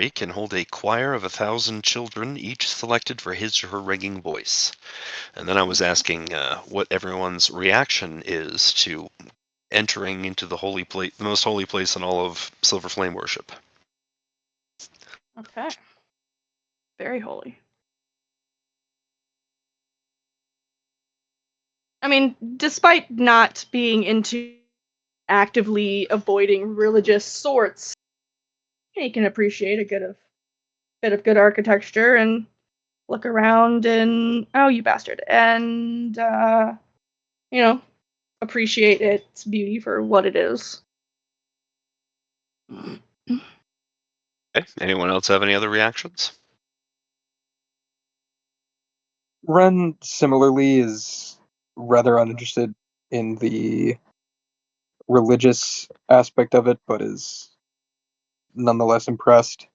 can hold a choir of 1,000 children, each selected for his or her ringing voice. And then I was asking what everyone's reaction is to entering into the holy place, the most holy place in all of Silver Flame worship. Okay. Very holy. I mean, despite not being into actively avoiding religious sorts, you can appreciate a bit of good architecture and look around and oh, you bastard, and you know, appreciate its beauty for what it is. Okay. Anyone else have any other reactions? Ren similarly is rather uninterested in the religious aspect of it, but is nonetheless impressed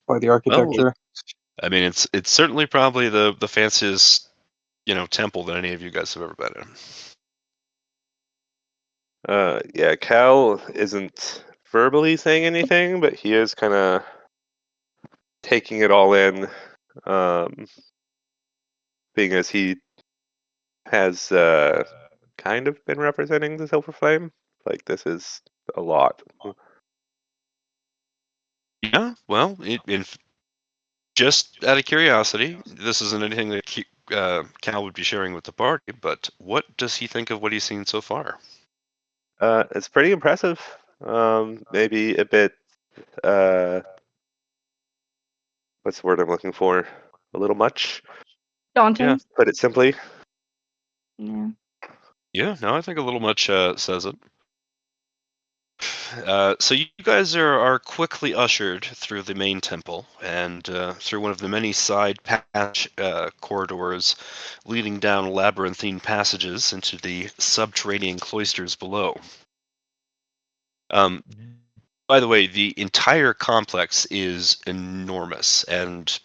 by the Well, architecture. I mean, it's certainly probably the fanciest, temple that any of you guys have ever been in. Yeah, Cal isn't verbally saying anything, but he is kind of taking it all in, being as he has kind of been representing the Silver Flame. Like, this is a lot. Yeah, well, just out of curiosity, this isn't anything that Cal would be sharing with the party, but what does he think of what he's seen so far? It's pretty impressive. Maybe a bit, what's the word I'm looking for? A little much. Daunting. Yeah, put it simply. Yeah. Yeah, no, I think a little much says it. So you guys are quickly ushered through the main temple and through one of the many side corridors leading down labyrinthine passages into the subterranean cloisters below. By the way, the entire complex is enormous, and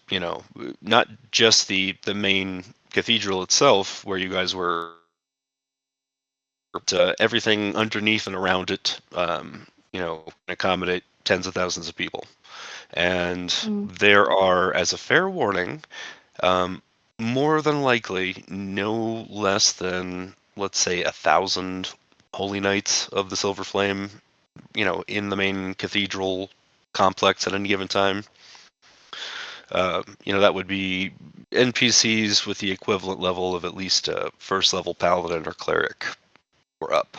not just the main cathedral itself, where you guys were, but everything underneath and around it, can accommodate tens of thousands of people. And there are, as a fair warning, more than likely no less than, let's say, 1,000 holy knights of the Silver Flame, in the main cathedral complex at any given time. That would be NPCs with the equivalent level of at least a first level paladin or cleric or up.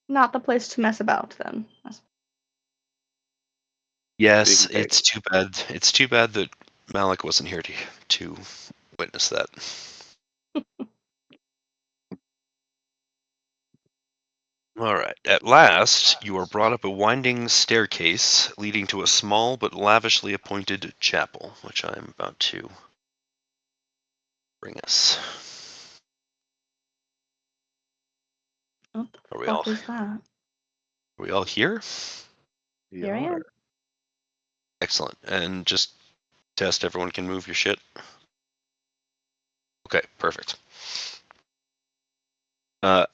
Not the place to mess about, then. Yes, it's too bad. It's too bad that Malik wasn't here to witness that. All right. At last, you are brought up a winding staircase leading to a small but lavishly appointed chapel, which I'm about to bring us. What Are the we fuck is that? Are we all here? Here I am. Excellent. And just test everyone can move your shit. Okay, perfect.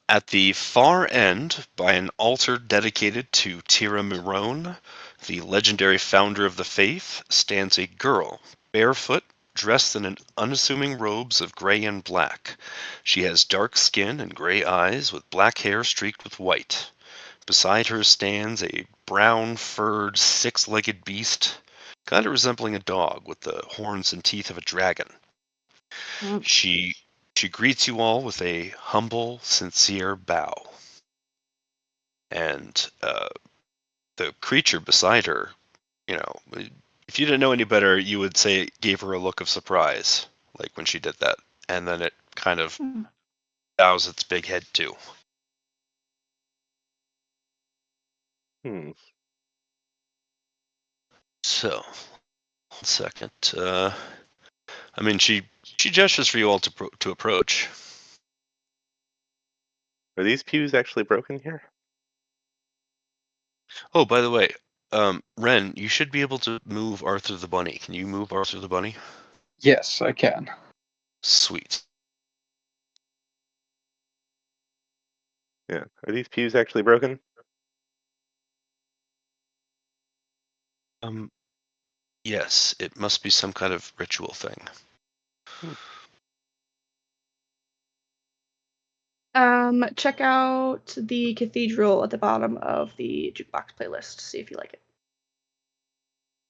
At the far end, by an altar dedicated to Tira Mirone, the legendary founder of the faith, stands a girl, barefoot, dressed in unassuming robes of gray and black. She has dark skin and gray eyes with black hair streaked with white. Beside her stands a brown, furred, six-legged beast, kind of resembling a dog with the horns and teeth of a dragon. She greets you all with a humble, sincere bow. And the creature beside her, if you didn't know any better, you would say it gave her a look of surprise, like when she did that. And then it kind of bows its big head too. So, 1 second. I mean, she gestures for you all to approach. Are these pews actually broken here? Oh, by the way, Ren, you should be able to move Arthur the Bunny. Can you move Arthur the Bunny? Yes, I can. Sweet. Yeah. Are these pews actually broken? Yes, it must be some kind of ritual thing. Check out the cathedral at the bottom of the jukebox playlist. See if you like it.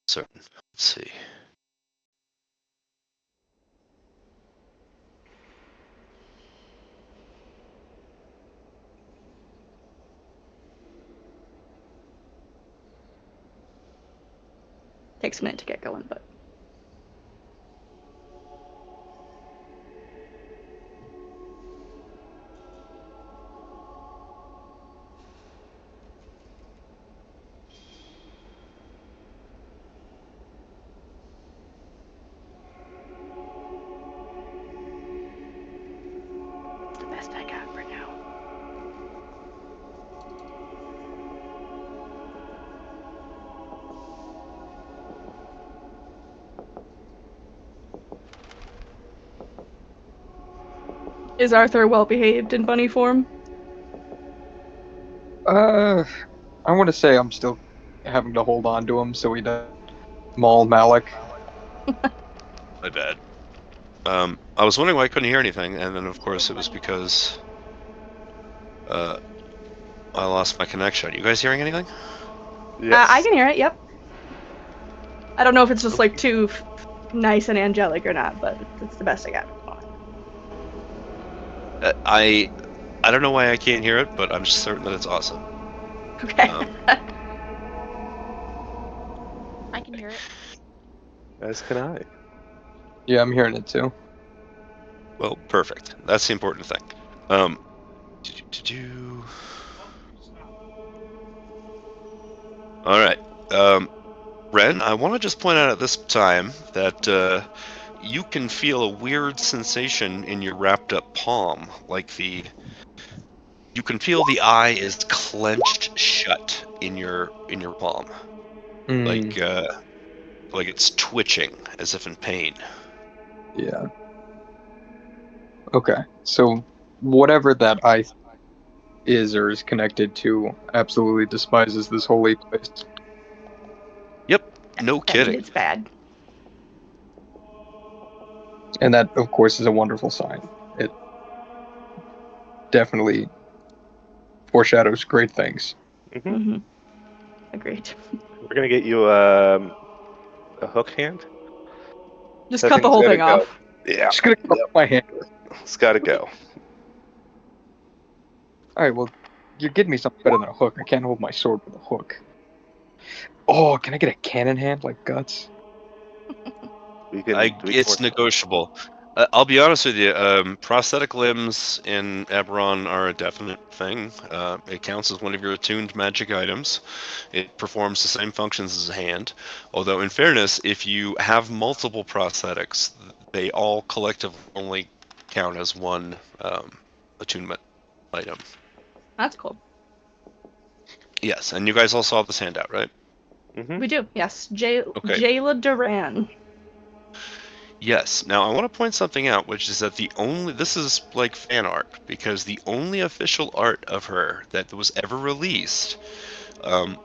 Certain. Let's see. Takes a minute to get going, but it's the best I got for now. Is Arthur well behaved in bunny form? I want to say I'm still having to hold on to him so he doesn't maul Malik. My bad. I was wondering why I couldn't hear anything, and then of course it was because I lost my connection. You guys hearing anything? Yes. I can hear it. Yep. I don't know if it's just like too nice and angelic or not, but it's the best I got. I don't know why I can't hear it, but I'm certain that it's awesome. Okay. I can hear it. As can I. Yeah, I'm hearing it too. Well, perfect. That's the important thing. All right. Ren, I want to just point out at this time that you can feel a weird sensation in your wrapped up palm, you can feel the eye is clenched shut in your palm, Mm, like it's twitching as if in pain. yeah. Okay. So whatever that I is or is connected to absolutely despises this holy place. Yep, no That means kidding. it's bad. And that, of course, is a wonderful sign. It definitely foreshadows great things. Hmm. Mm-hmm. Agreed. We're gonna get you a hook hand. Just That cut the thing's whole gotta thing go. off. Yeah. Just gonna cut Yep. my hand. It's gotta go. All right, well, you're getting me something better than a hook. I can't hold my sword with a hook. Oh, can I get a cannon hand like Guts? We can It's work. negotiable. I'll be honest with you. Prosthetic limbs in Eberron are a definite thing. It counts as one of your attuned magic items. It performs the same functions as a hand. Although, in fairness, if you have multiple prosthetics, they all collectively only count as one attunement item. That's cool. Yes, and you guys all saw this handout, right? Hmm. We do. Yes. Okay. Jayla Duran. Yes. Now I want to point something out, which is that this is like fan art, because the only official art of her that was ever released, um,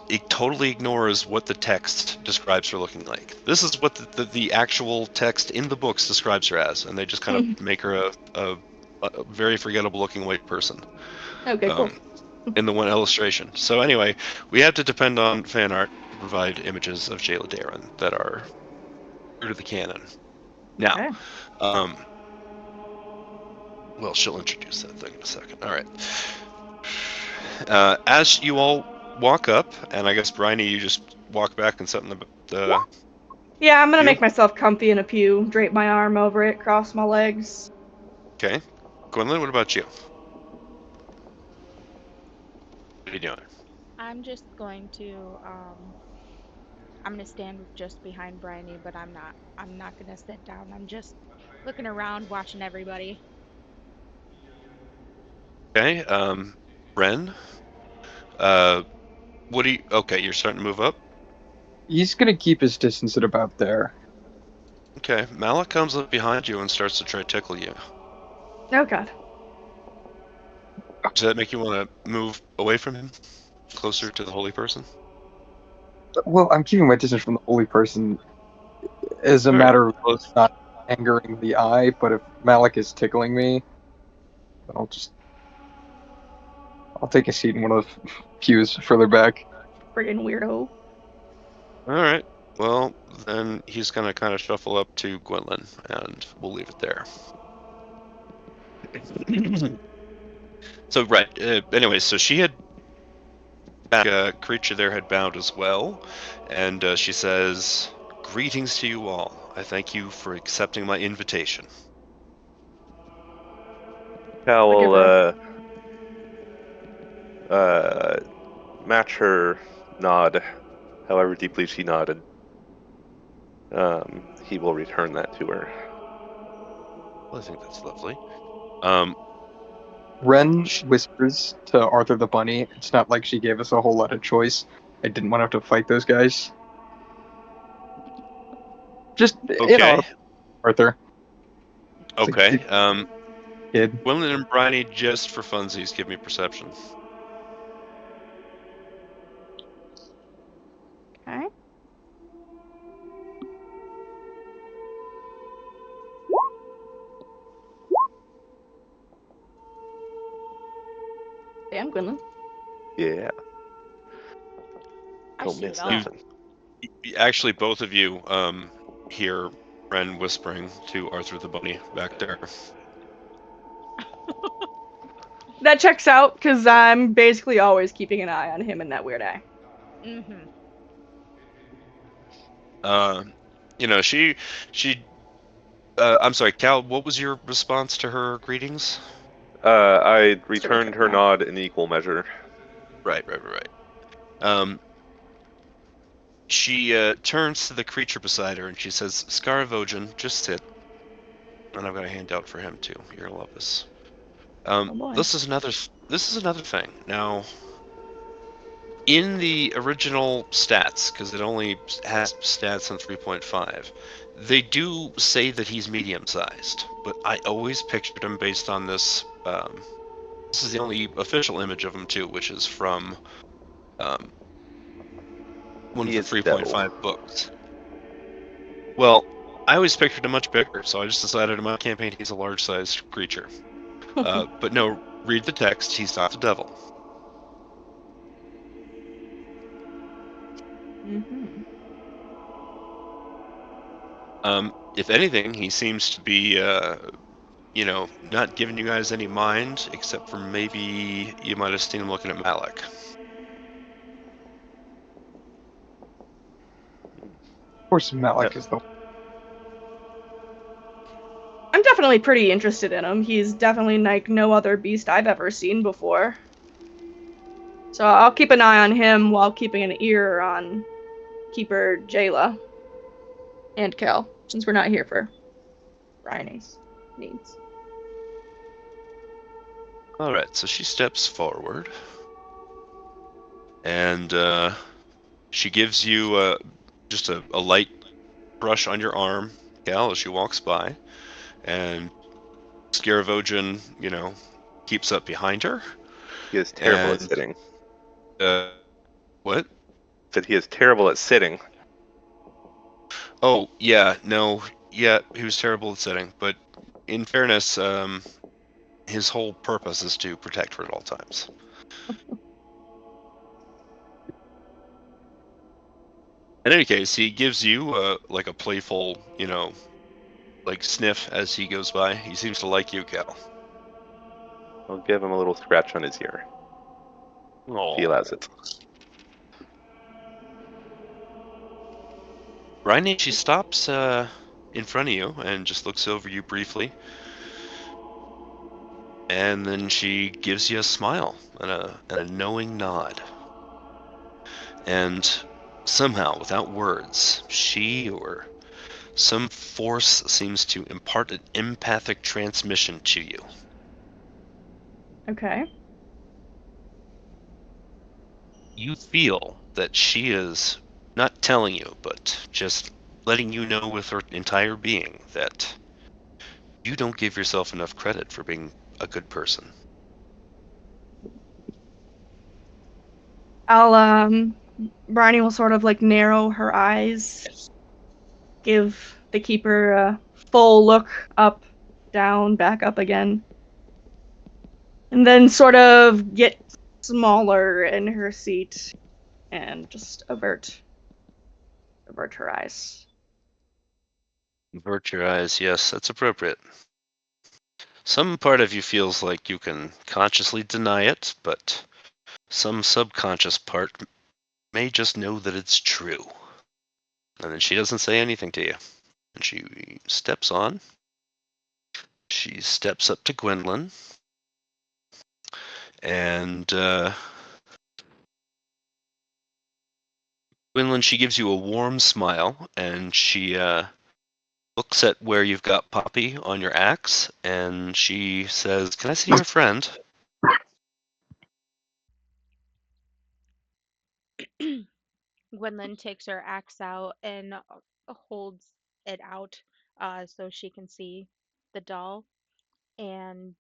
it totally ignores what the text describes her looking like. This is what the actual text in the books describes her as, and they just kind of make her a very forgettable looking white person Okay, cool. um, in the one illustration. So anyway, we have to depend on fan art to provide images of Jayla Darren that are true to the canon. Now, Okay. well, she'll introduce that thing in a second. All right. As you all walk up, and I guess Bryony, you just walk back and sit in the Yeah, I'm gonna pew. make myself comfy in a pew, drape my arm over it, cross my legs. Okay. Gwendolyn, what about you? What are you doing? I'm just going to I'm gonna stand just behind Bryony, but I'm not gonna sit down. I'm just looking around, watching everybody. Okay. Ren. Uh, what do you? Okay, you're starting to move up. He's gonna keep his distance at about there. Okay. Malik comes up behind you and starts to try to tickle you. Oh god. Does that make you want to move away from him, closer to the holy person? Well, I'm keeping my distance from the holy person as a All right. matter of Well, not angering the eye, but if Malik is tickling me, then I'll take a seat in one of the pews further back. Friggin' weirdo. all right. Well, then he's gonna kind of shuffle up to Gwendolyn, and we'll leave it there. So right. Anyway, so she had creature there had bowed as well, and she says, "Greetings to you all. I thank you for accepting my invitation." Cal Forgive will her. match her nod, however deeply she nodded. He will return that to her. Well, I think that's lovely. Um, Ren sh- whispers to Arthur the Bunny, it's not like she gave us a whole lot of choice. I didn't want to have to fight those guys. Just okay, Arthur. It's like, okay. kid. Gwendolyn and Bryony, just for funsies, give me perception. Okay. Damn, Gwendolyn. Yeah, I don't see it miss all. nothing. Actually, both of you hear Ren whispering to Arthur the Bunny back there. That checks out, because I'm basically always keeping an eye on him and that weird eye. Mm-hmm. Uh, she. I'm sorry, Cal. What was your response to her greetings? I Just a returned recurring her eye. nod in equal measure. Right. Um, she turns to the creature beside her and she says, "Scaravogen, just sit." And I've got a handout for him too. You're gonna love this. Oh boy. This is another thing. Now, in the original stats, because it only has stats on 3.5, they do say that he's medium-sized, but I always pictured him based on this. This is the only official image of him too, which is from um, one of He the is the devil. 3.5 books. Well, I always pictured him much bigger, so I just decided in my campaign he's a large-sized creature. But no, read the text. He's not the devil. Mm-hmm. If anything, he seems to be, not giving you guys any mind, except for maybe you might have seen him looking at Malik. Of course, Yep. Malik is the. I'm definitely pretty interested in him. He's definitely like no other beast I've ever seen before. So I'll keep an eye on him while keeping an ear on Keeper Jayla and Kel, since we're not here for Ryan's needs. All right, so she steps forward, and she gives you just a light brush on your arm, Gal, as she walks by, and Scaravogen, keeps up behind her, He is terrible at and sitting. what? That he is terrible at sitting. Oh, yeah, no, yeah, he was terrible at sitting, but in fairness, his whole purpose is to protect her at all times. In any case, he gives you like a playful, like sniff as he goes by. He seems to like you, Cal. I'll give him a little scratch on his ear. If he Oh, allows it. Bryony, she stops in front of you and just looks over you briefly, and then she gives you a smile and a knowing nod. And somehow, without words, she or some force seems to impart an empathic transmission to you. Okay. You feel that she is not telling you, but just letting you know with her entire being that you don't give yourself enough credit for being a good person. I'll Bryony will sort of like narrow her eyes, give the keeper a full look up, down, back up again, and then sort of get smaller in her seat and just avert her eyes. Avert your eyes. Yes, that's appropriate. Some part of you feels like you can consciously deny it, but some subconscious part may just know that it's true. And then she doesn't say anything to you. And she steps on. She steps up to Gwendolyn. And Gwendolyn, she gives you a warm smile, and she looks at where you've got Poppy on your axe, and she says, "Can I see your friend?" Gwendolyn takes her axe out and holds it out so she can see the doll and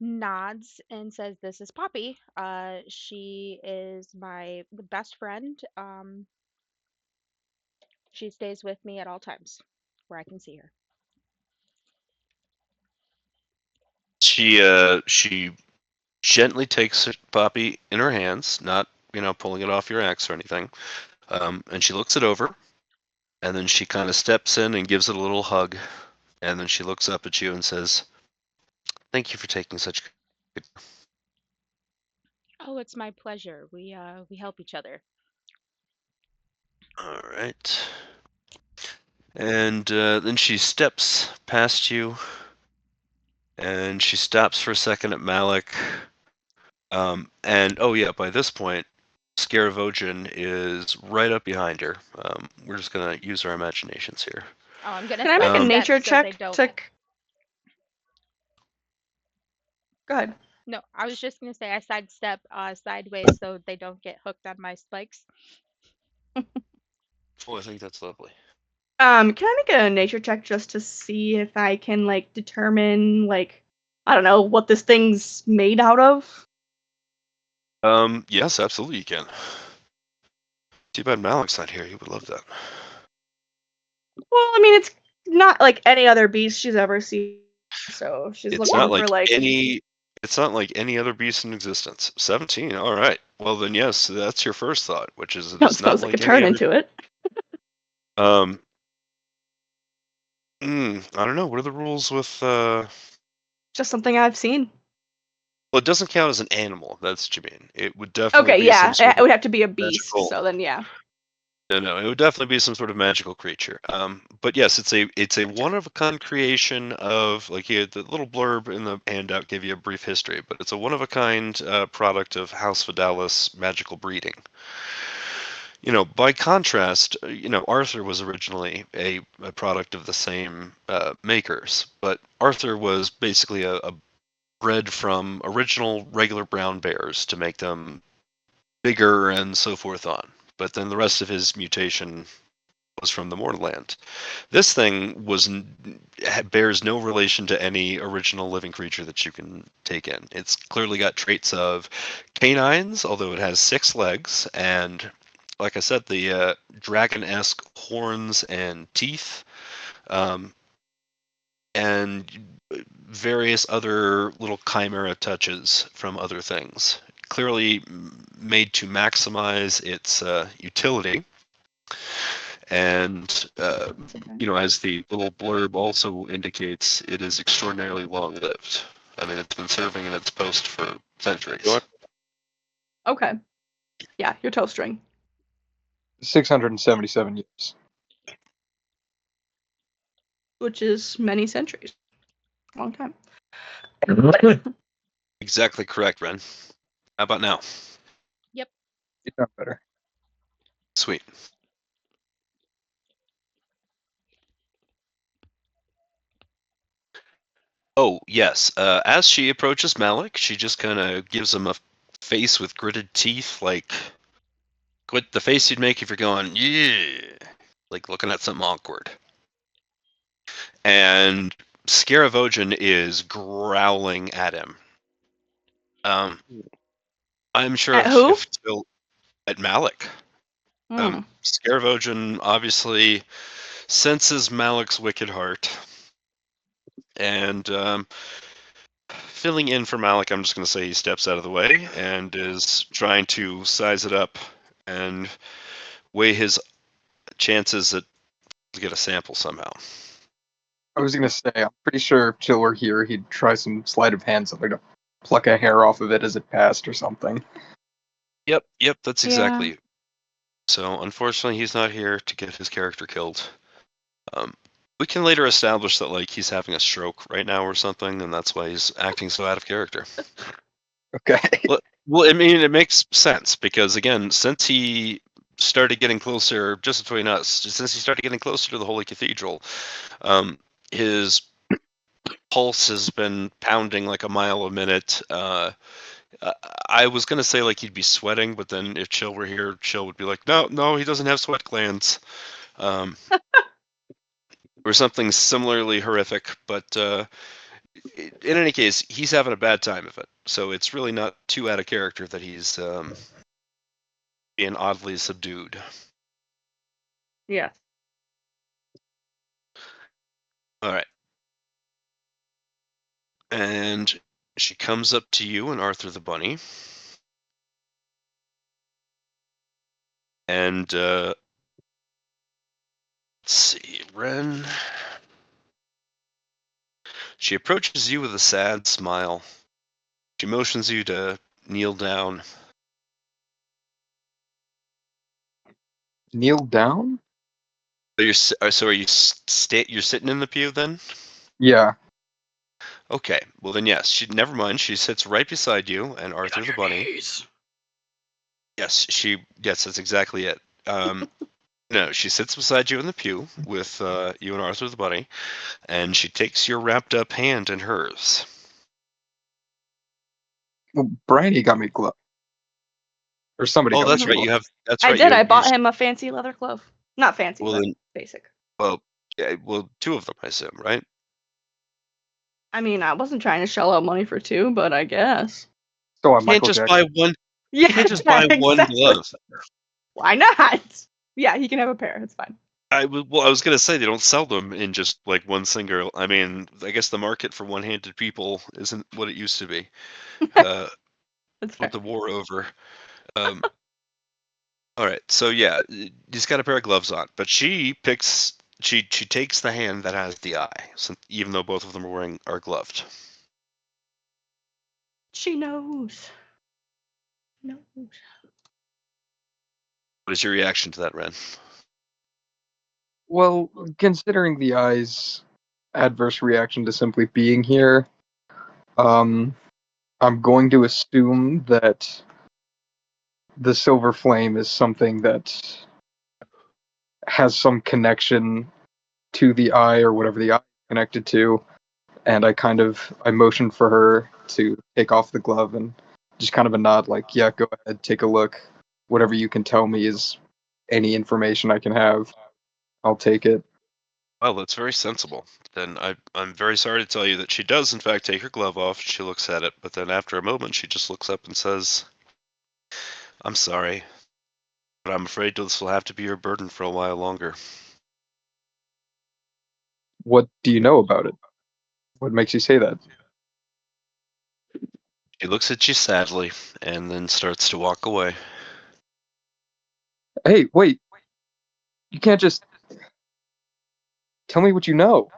nods and says, "This is Poppy. She is my best friend. She stays with me at all times where I can see her." She gently takes Poppy in her hands, not pulling it off your axe or anything, and she looks it over, and then she kind of steps in and gives it a little hug, and then she looks up at you and says, "Thank you for taking such good." Oh, it's my pleasure. We help each other. All right. And then she steps past you, and she stops for a second at Malik. And oh yeah, by this point, Scaravogen is right up behind her. We're just gonna use our imaginations here. Oh, I'm gonna Can I make a sidestep nature so they check don't. to? Go ahead. No, I was just gonna say I sidestep sideways so they don't get hooked on my spikes. Oh, I think that's lovely. Can I make a nature check just to see if I can like determine like I don't know what this thing's made out of? Yes, absolutely you can. Too bad Malik's not here. He would love that. Well, I mean it's not like any other beast she's ever seen, so she's It's not looking for like like any. It's not like any other beast in existence. 17. All right. Well then, yes, that's your first thought, which is it not is not supposed to like turn any other. into it. Um. I don't know. What are the rules with? Just something I've seen. Well, it doesn't count as an animal. That's what you mean. It would definitely Okay, be some yeah, sort it of would have to be a beast. magical. So then, yeah. No, it would definitely be some sort of magical creature. But yes, it's a one of a kind creation of like the little blurb in the handout gave you a brief history, but it's a one of a kind product of House Vidalis magical breeding. By contrast, Arthur was originally a product of the same makers, but Arthur was basically a bred from original regular brown bears to make them bigger and so forth on. But then the rest of his mutation was from the Mornland. This thing bears no relation to any original living creature that you can take in. It's clearly got traits of canines, although it has 6 legs, and like I said, the dragon-esque horns and teeth, um, and various other little chimera touches from other things. Clearly made to maximize its utility, and as the little blurb also indicates, it is extraordinarily long-lived. I mean, it's been serving in its post for centuries. You want? Okay. Yeah, your toe string. 677 years. Which is many centuries. Long time. Exactly correct, Ren. How about now? Yep. You sound better. Sweet. Oh, yes. As she approaches Malik, she just kind of gives him a face with gritted teeth, like the face you'd make if you're going, yeah, like looking at something awkward. And Scaravogen is growling at him. Um, I'm sure At who? if Till at Malik. Hmm. Scaravogen obviously senses Malik's wicked heart, and filling in for Malik, I'm just going to say he steps out of the way and is trying to size it up and weigh his chances to get a sample somehow. I was gonna say, I'm pretty sure if Chill were here, he'd try some sleight of hand, something to pluck a hair off of it as it passed or something. Yep, that's Yeah. exactly. So unfortunately, he's not here to get his character killed. We can later establish that like he's having a stroke right now or something, and that's why he's acting so out of character. Okay. Well, I mean, it makes sense because again, since he started getting closer, just between us, since he started getting closer to the Holy Cathedral, his pulse has been pounding like a mile a minute. I was gonna say like he'd be sweating, but then if Chill were here, Chill would be like, no, he doesn't have sweat glands, um, or something similarly horrific. But in any case, he's having a bad time of it. So it's really not too out of character that he's being oddly subdued. Yeah. All right. And she comes up to you and Arthur the Bunny. And let's see, Ren. She approaches you with a sad smile. She motions you to kneel down. Kneel down? So are you you're sitting in the pew then? Yeah. Okay. Well then yes. She never mind. She sits right beside you and Arthur the Bunny. Knees. Yes, that's exactly it. No, she sits beside you in the pew with you and Arthur the Bunny, and she takes your wrapped up hand in hers. Well, Brandy got me glove. Or somebody Oh, got that's me right. Mhm. glove. That's I right. did. I bought him a fancy leather glove. Not fancy, Well but then, basic. well, yeah, well, two of them, I assume, right? I mean, I wasn't trying to shell out money for two, but I guess. So You can't Michael just Jackson. buy one. Yeah, You can't just yeah, buy one exactly. glove. Why not? Yeah, he can have a pair. It's fine. I was gonna say they don't sell them in just like one single. I mean, I guess the market for one-handed people isn't what it used to be. Uh, That's with fair. the war over. Um, all right, so yeah, he's got a pair of gloves on, but she takes the hand that has the eye, even though both of them are gloved. She knows. Knows. What is your reaction to that, Ren? Well, considering the eye's adverse reaction to simply being here, um, I'm going to assume that the silver flame is something that has some connection to the eye or whatever the eye is connected to. And I motioned for her to take off the glove and just kind of a nod, like, yeah, go ahead, take a look. Whatever you can tell me is any information I can have. I'll take it. Well, that's very sensible. Then I'm very sorry to tell you that she does, in fact, take her glove off. She looks at it, but then after a moment, she just looks up and says, I'm sorry, but I'm afraid this will have to be your burden for a while longer. What do you know about it? What makes you say that? She looks at you sadly and then starts to walk away. Hey, wait. You can't just tell me what you know.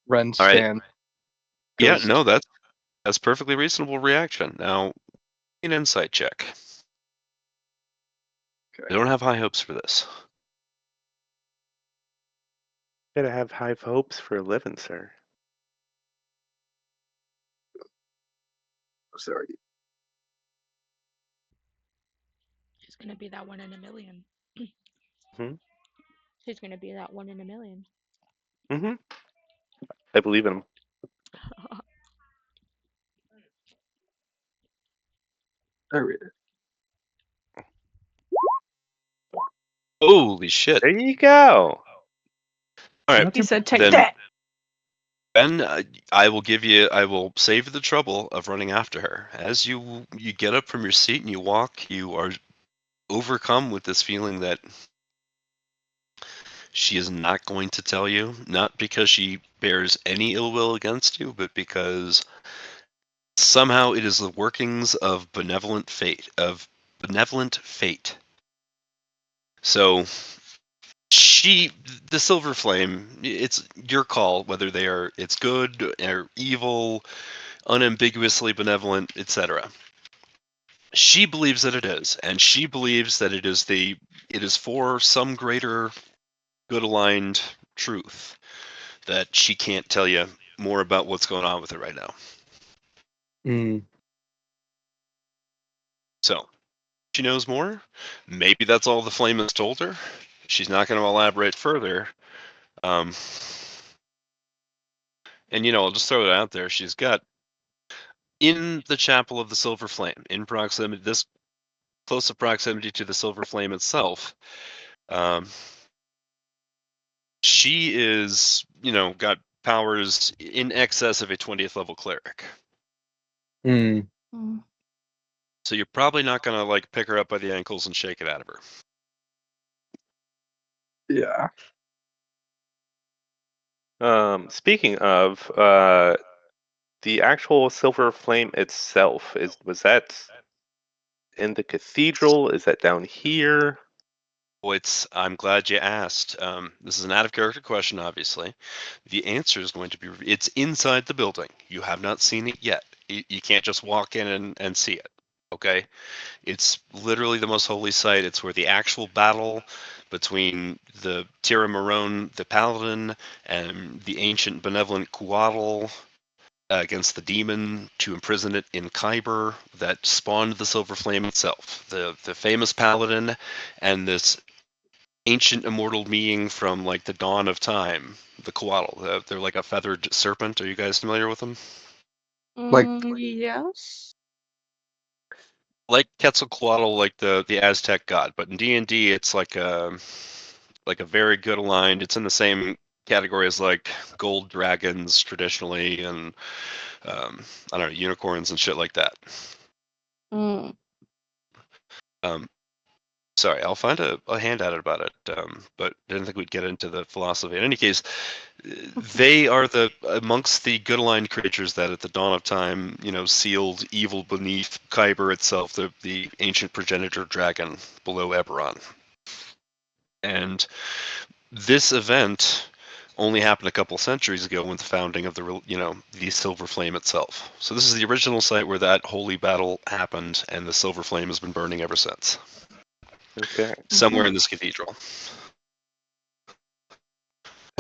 Ren All right. stands. Yeah, Goes, no, that's perfectly reasonable reaction. Now, an insight check. okay. I don't have high hopes for this. Gotta have high hopes for a living, sir. Sorry. She's gonna be that one in a million. Hmm. She's gonna be that one in a million. Hmm. I believe in him. There we Holy shit. There you go. All right, Not He too said, "Take then that." Ben, I will give you. I will save you the trouble of running after her. As you get up from your seat and you walk, you are overcome with this feeling that she is not going to tell you. Not because she bears any ill will against you, but because somehow it is the workings of benevolent fate. So she, the Silver Flame, it's your call whether it's good or evil, unambiguously benevolent, etc. She believes that it is, and she believes that it is for some greater good aligned truth that she can't tell you more about what's going on with it right now. Mm. So she knows more. Maybe that's all the flame has told her. She's not going to elaborate further. Um, and I'll just throw it out there. She's got in the chapel of the Silver Flame, in proximity, this close of proximity to the Silver Flame itself. Um, she is, got powers in excess of a 20th level cleric. Mm. Mm. So you're probably not going to like pick her up by the ankles and shake it out of her. Yeah. Speaking of, the actual silver flame itself was that in the cathedral? Is that down here? Well, I'm glad you asked. This is an out of character question, obviously. The answer is going to be it's inside the building. You have not seen it yet. You can't just walk in and see it. Okay? It's literally the most holy site. It's where the actual battle between the Tira Marone, the paladin, and the ancient benevolent Kuatl against the demon to imprison it in Khyber that spawned the Silver Flame itself. The famous paladin and this ancient immortal being from like the dawn of time, the Kuatl. They're like a feathered serpent. Are you guys familiar with them? Like, Yes. Like Quetzalcoatl, like the Aztec god, but in D&D it's like a very good aligned. It's in the same category as like gold dragons traditionally, and I don't know, unicorns and shit like that. Mm. Um, Sorry, I'll find a handout about it, but I didn't think we'd get into the philosophy. In any case, they are the amongst the good aligned creatures that at the dawn of time, sealed evil beneath Khyber itself, the ancient progenitor dragon below Eberron. And this event only happened a couple centuries ago with the founding of the Silver Flame itself. So this is the original site where that holy battle happened, and the Silver Flame has been burning ever since. Okay. Somewhere in this cathedral.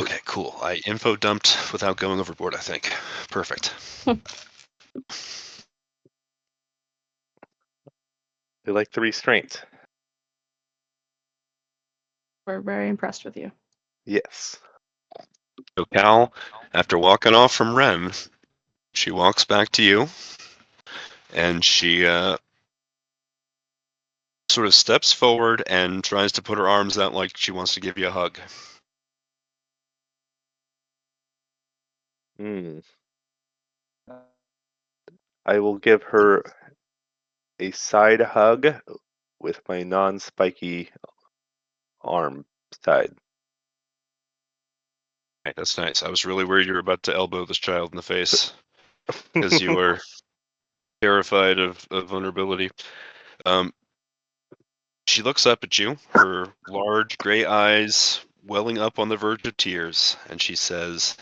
Okay, cool. I info dumped without going overboard, I think. Perfect. They like the restraint. We're very impressed with you. Yes. So Cal, after walking off from Ren, she walks back to you, and she sort of steps forward and tries to put her arms out like she wants to give you a hug. Hmm. I will give her a side hug with my non-spiky arm side. Right, that's nice. I was really worried you were about to elbow this child in the face because you were terrified of vulnerability. Um, she looks up at you, her large gray eyes welling up on the verge of tears, and she says,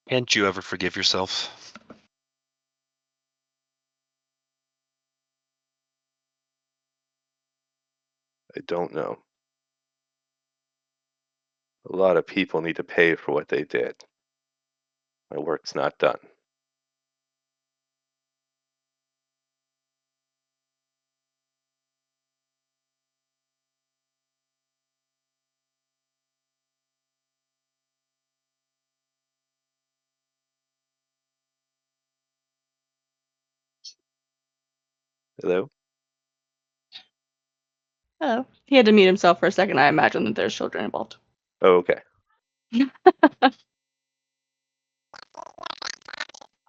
"Can't you ever forgive yourself?" I don't know. A lot of people need to pay for what they did. My work's not done. Hello? Hello. He had to mute himself for a second. I imagine that there's children involved. Oh, okay.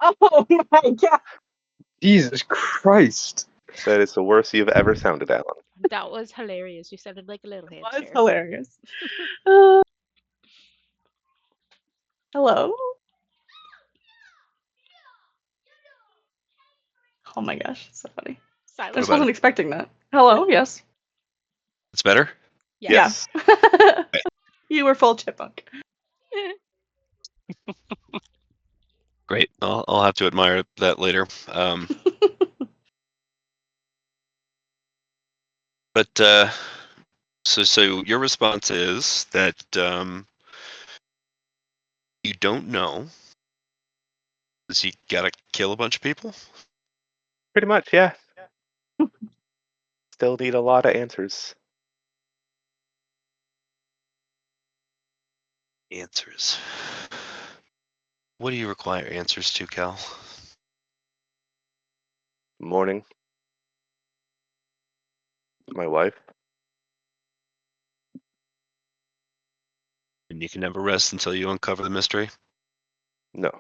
Oh my god. Jesus Christ. That is the worst you've ever sounded, Alan. That was hilarious. You sounded like a little That was hamster. hilarious. Hello? Oh my gosh, so funny. I Silence. just about wasn't it? expecting that. Hello, yes. It's better? Yes. Yeah. You were full chipmunk. Great. I'll have to admire that later. But so your response is that you don't know. Does he gotta kill a bunch of people? Pretty much, yeah. Still need a lot of answers. Answers. What do you require answers to, Cal? Morning. My wife. And you can never rest until you uncover the mystery? No.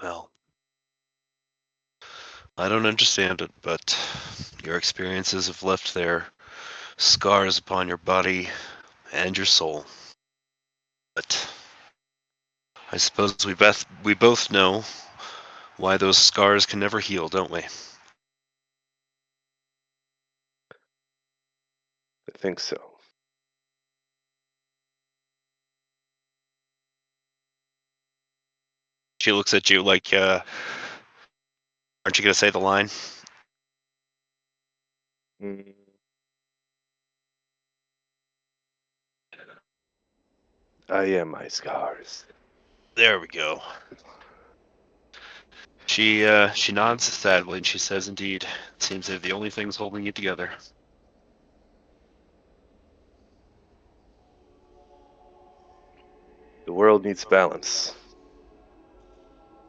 Well, I don't understand it, but your experiences have left their scars upon your body and your soul. But I suppose we both know why those scars can never heal, don't we? I think so. She looks at you like, aren't you gonna say the line? Mm, I am my scars. There we go. She nods sadly and she says, "Indeed, it seems they're the only things holding you together." The world needs balance.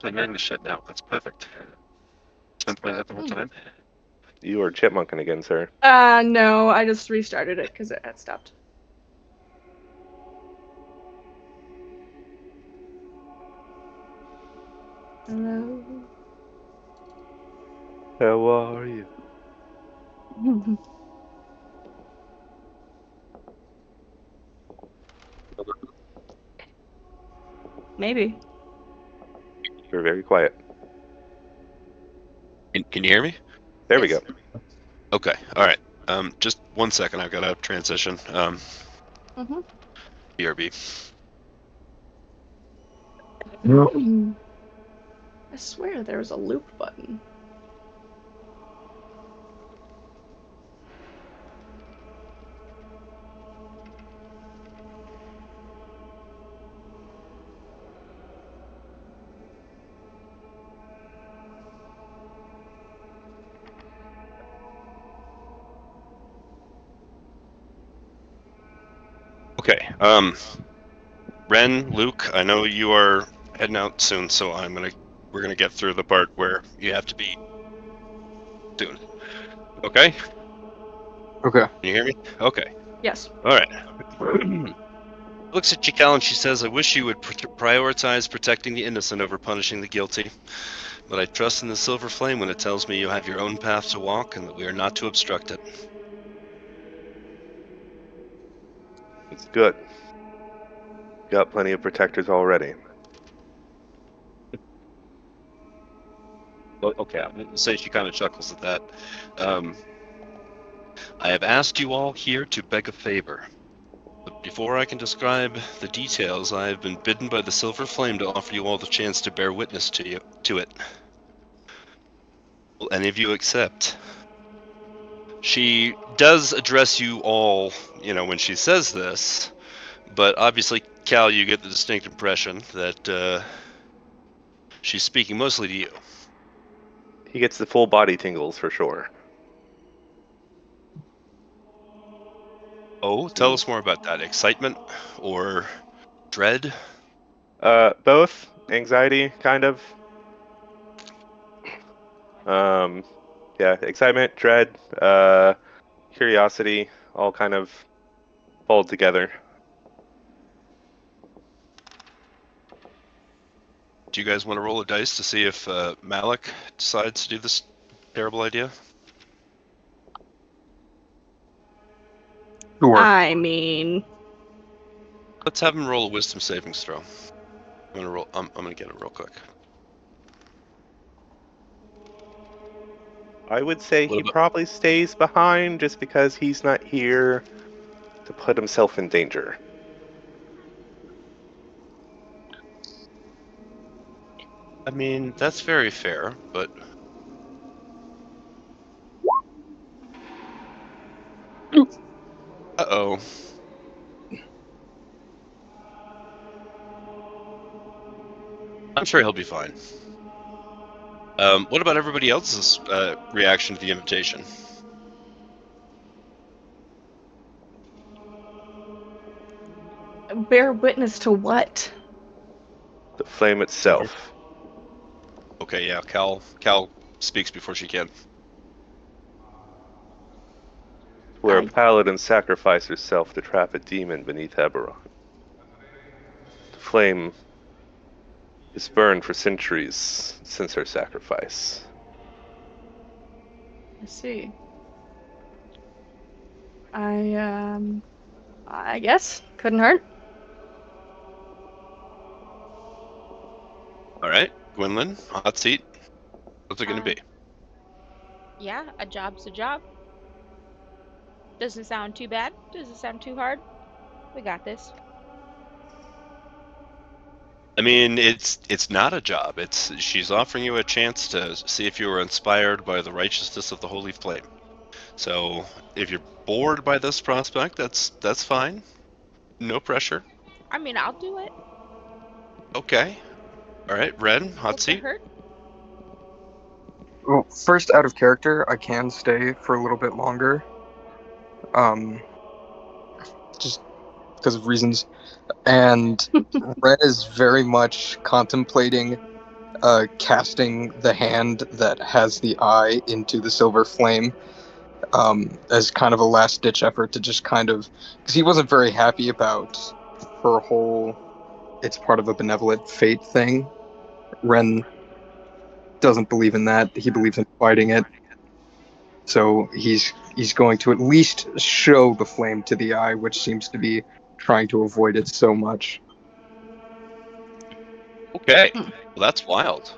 I'm hearing the shit now. That's perfect. Been playing that the whole time. You are chipmunking again, sir. No, I just restarted it because it had stopped. Hello. How are you? Maybe. You're very quiet. Can you hear me? There we Yes. go. Okay. All right. Just 1 second. I've got to transition. Mm-hmm. BRB. I swear there was a loop button. Okay. Ren, Luke, I know you are heading out soon, so we're gonna get through the part where you have to be soon. Okay? Okay. Can you hear me? Okay. Yes. All right. Looks at Chikal and she says, "I wish you would prioritize protecting the innocent over punishing the guilty. But I trust in the silver flame when it tells me you have your own path to walk and that we are not to obstruct it." It's good. Got plenty of protectors already. Well, okay, I'm going to say she kind of chuckles at that. Um, I have asked you all here to beg a favor. But before I can describe the details, I have been bidden by the silver flame to offer you all the chance to bear witness to it. Will any of you accept? She does address you all, when she says this, but obviously, Cal, you get the distinct impression that she's speaking mostly to you. He gets the full body tingles for sure. Oh, tell us more about that. Excitement or dread? Both. Anxiety, kind of. Um, Yeah, excitement, dread, curiosity, all kind of fold together. Do you guys want to roll a dice to see if Malik decides to do this terrible idea? Sure. I mean, Let's have him roll a wisdom savings throw. I'm gonna get it real quick. I would say What he about- probably stays behind just because he's not here to put himself in danger. I mean, that's very fair, but uh-oh. I'm sure he'll be fine. What about everybody else's reaction to the invitation? bear witness to what? The flame itself, Okay, yeah, Cal speaks before she can. where a I paladin sacrificed herself to trap a demon beneath Eberron. The flame is burned for centuries since her sacrifice. see. I guess couldn't hurt. All right, Gwynlyn, hot seat. What's it gonna Uh, be? yeah, a job's a job. Doesn't sound too bad. Doesn't sound too hard. We got this. I mean, it's not a job. She's offering you a chance to see if you were inspired by the righteousness of the holy flame. So if you're bored by this prospect, that's fine. No pressure. I mean, I'll do it. Okay. All right, Red, hot What's it seat. hurt? Well, first, out of character, I can stay for a little bit longer. Um, just because of reasons. And Ren is very much contemplating casting the hand that has the eye into the silver flame as kind of a last ditch effort to just kind of. Because he wasn't very happy about her whole it's part of a benevolent fate thing. Ren doesn't believe in that. He believes in fighting it. So he's going to at least show the flame to the eye, which seems to be trying to avoid it so much. Okay. Hmm. Well, that's wild.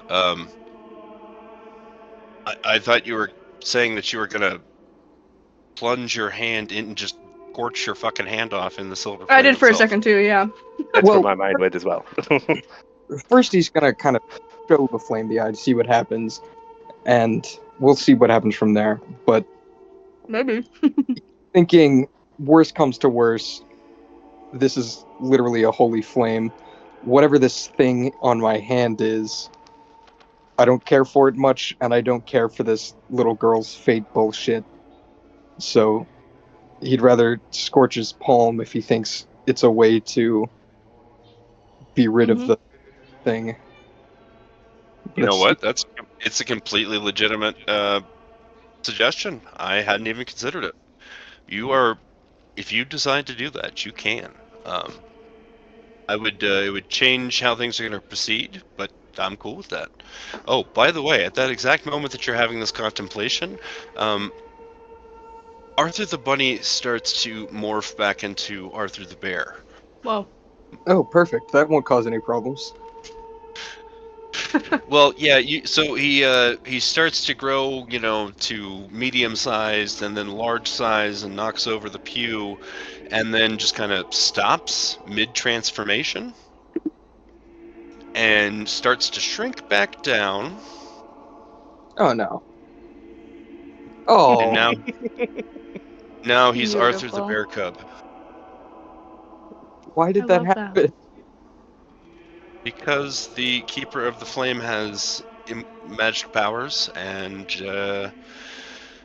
I thought you were saying that you were gonna plunge your hand in and just scorch your fucking hand off in the silver I flame did for a itself. second too, yeah. That's where Well, my mind went as well. first he's gonna kind of show the flame the eye to see what happens, and we'll see what happens from there. But Maybe. thinking worst comes to worst, this is literally a holy flame. Whatever this thing on my hand is, I don't care for it much, and I don't care for this little girl's fate bullshit. So he'd rather scorch his palm if he thinks it's a way to be rid of Mm-hmm. the thing. You know That's what? It's a completely legitimate suggestion. I hadn't even considered it. You are, if you decide to do that, you can. I would, it would change how things are going to proceed, but I'm cool with that. Oh, by the way, at that exact moment that you're having this contemplation, um, Arthur the bunny starts to morph back into Arthur the bear. Whoa. oh, perfect. That won't cause any problems. Well, yeah, so he starts to grow, to medium sized and then large size and knocks over the pew and then just kind of stops mid transformation and starts to shrink back down. Oh no. And Oh, now he's Arthur the Beautiful. bear cub why I did that love that. happen? because the keeper of the flame has magic powers and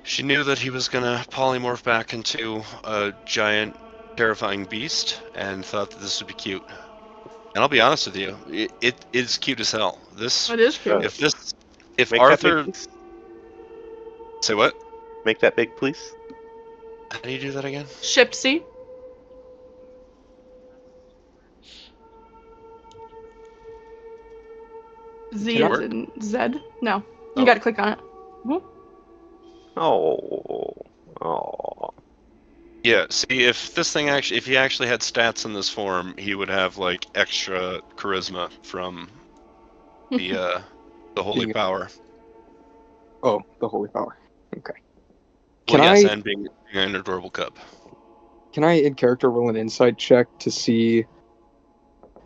she knew that he was gonna polymorph back into a giant, terrifying beast, and thought that this would be cute. And I'll be honest with you, it is cute as hell. It is cute. If this, if Make that make Arthur, sense. Say what? Make that big, please. How do you do that again? Shift C. Z Can I- as in Z. No, you Oh. gotta click on it. Oh. Oh. Yeah, see, if this thing actually, if he actually had stats in this form, he would have like extra charisma from the holy Being- power. Oh, the holy power. Okay. Well, Can yes, I and being an adorable cub. in character roll an insight check to see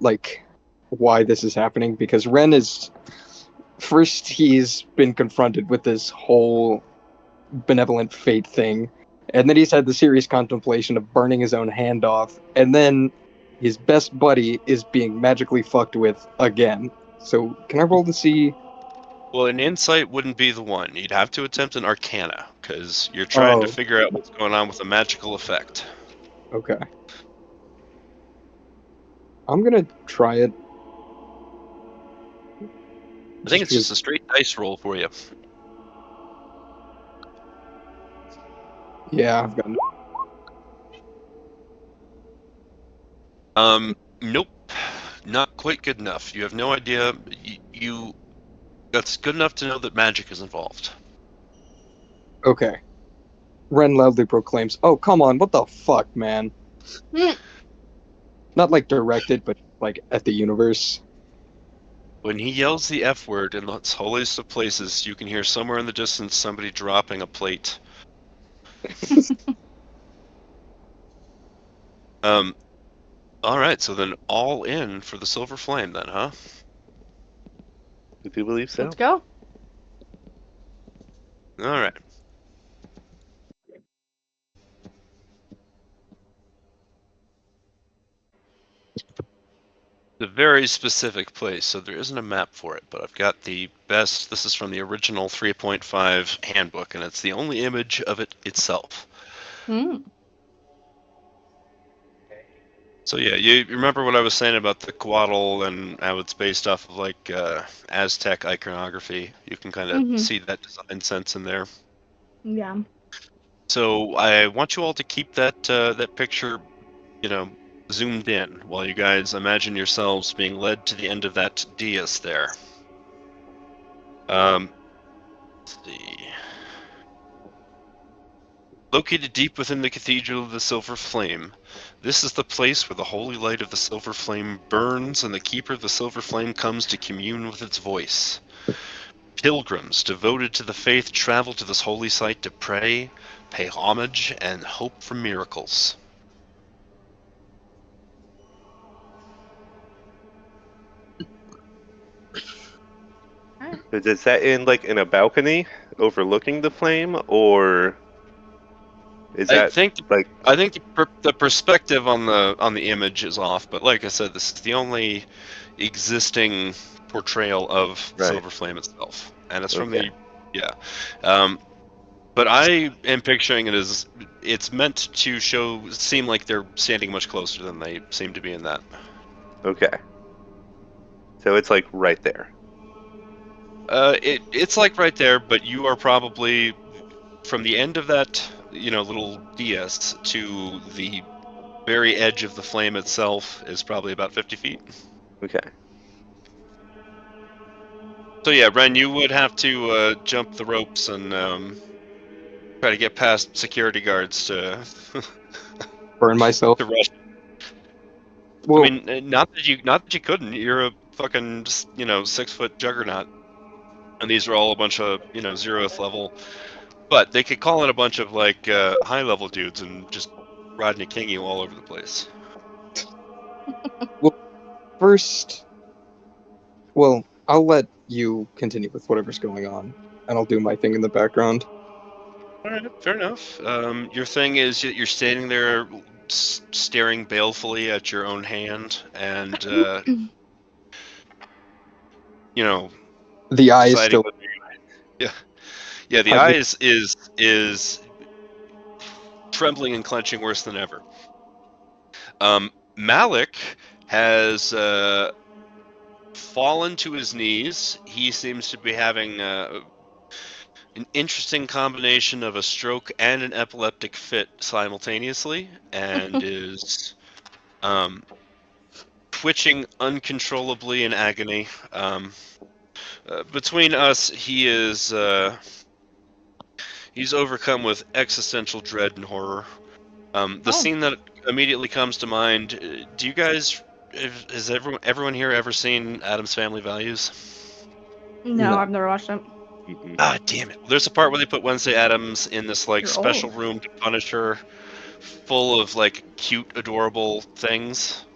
like why this is happening? Because Ren is first he's been confronted with this whole benevolent fate thing, and then he's had the serious contemplation of burning his own hand off, and then his best buddy is being magically fucked with again. So can I roll to see? Well, an insight wouldn't be the one. You'd have to attempt an arcana, because you're trying to Oh, figure out what's going on with a magical effect. okay. I'm gonna try it. I think it's because just a straight dice roll for you. yeah, I've got Nope, not quite good enough. You have no idea. That's good enough to know that magic is involved. okay. Ren loudly proclaims, "Oh, come on, what the fuck, man?" Hmm. Not like directed, but like at the universe. When he yells the F word in its holiest of places, you can hear somewhere in the distance somebody dropping a plate. Um, all right, so then all in for the Silver Flame, then, huh? I do believe so. Let's go. All right. It's a very specific place, so there isn't a map for it, but I've got the best. This is from the original 3.5 handbook, and it's the only image of it itself. Hmm. So yeah, you remember what I was saying about the Coatl and how it's based off of like Aztec iconography. You can kind of Mhm. see that design sense in there. Yeah. So I want you all to keep that picture, zoomed in while you guys imagine yourselves being led to the end of that dais there. Let's see. Located deep within the Cathedral of the Silver Flame, this is the place where the holy light of the Silver Flame burns and the Keeper of the Silver Flame comes to commune with its voice. Pilgrims devoted to the faith travel to this holy site to pray, pay homage, and hope for miracles. Is that in like in a balcony overlooking the flame, or is I that think like I think the perspective on the image is off, but like I said, this is the only existing portrayal of the right? Silver Flame itself, and it's from Okay. the yeah. Um, but I am picturing it as it's meant to seem like they're standing much closer than they seem to be in that. Okay. So it's like right there. It's like right there, but you are probably from the end of that little dais to the very edge of the flame itself is probably about 50 feet. Okay. So yeah, Ren, you would have to jump the ropes and try to get past security guards to Burn myself. to rush. I Well, mean, not that you couldn't. You're a fucking 6 foot juggernaut, and these are all a bunch of 0th level. But they could call in a bunch of like high level dudes and just Rodney King you all over the place. well, first, well, I'll let you continue with whatever's going on, and I'll do my thing in the background. All right, fair enough. Your thing is that you're standing there staring balefully at your own hand, and you know, The eye is deciding still. whether yeah, yeah, the I've eye been, is trembling and clenching worse than ever. Malik has fallen to his knees. He seems to be having an interesting combination of a stroke and an epileptic fit simultaneously, and is twitching uncontrollably in agony. Between us, he's overcome with existential dread and horror. The Oh. scene that immediately comes to mind. Do you guys? Has everyone here ever seen Adam's Family Values? No, No. I've never watched it. Mhm. Ah, damn it! There's a part where they put Wednesday Adams in this like You're special old. room to punish her, full of like cute, adorable things,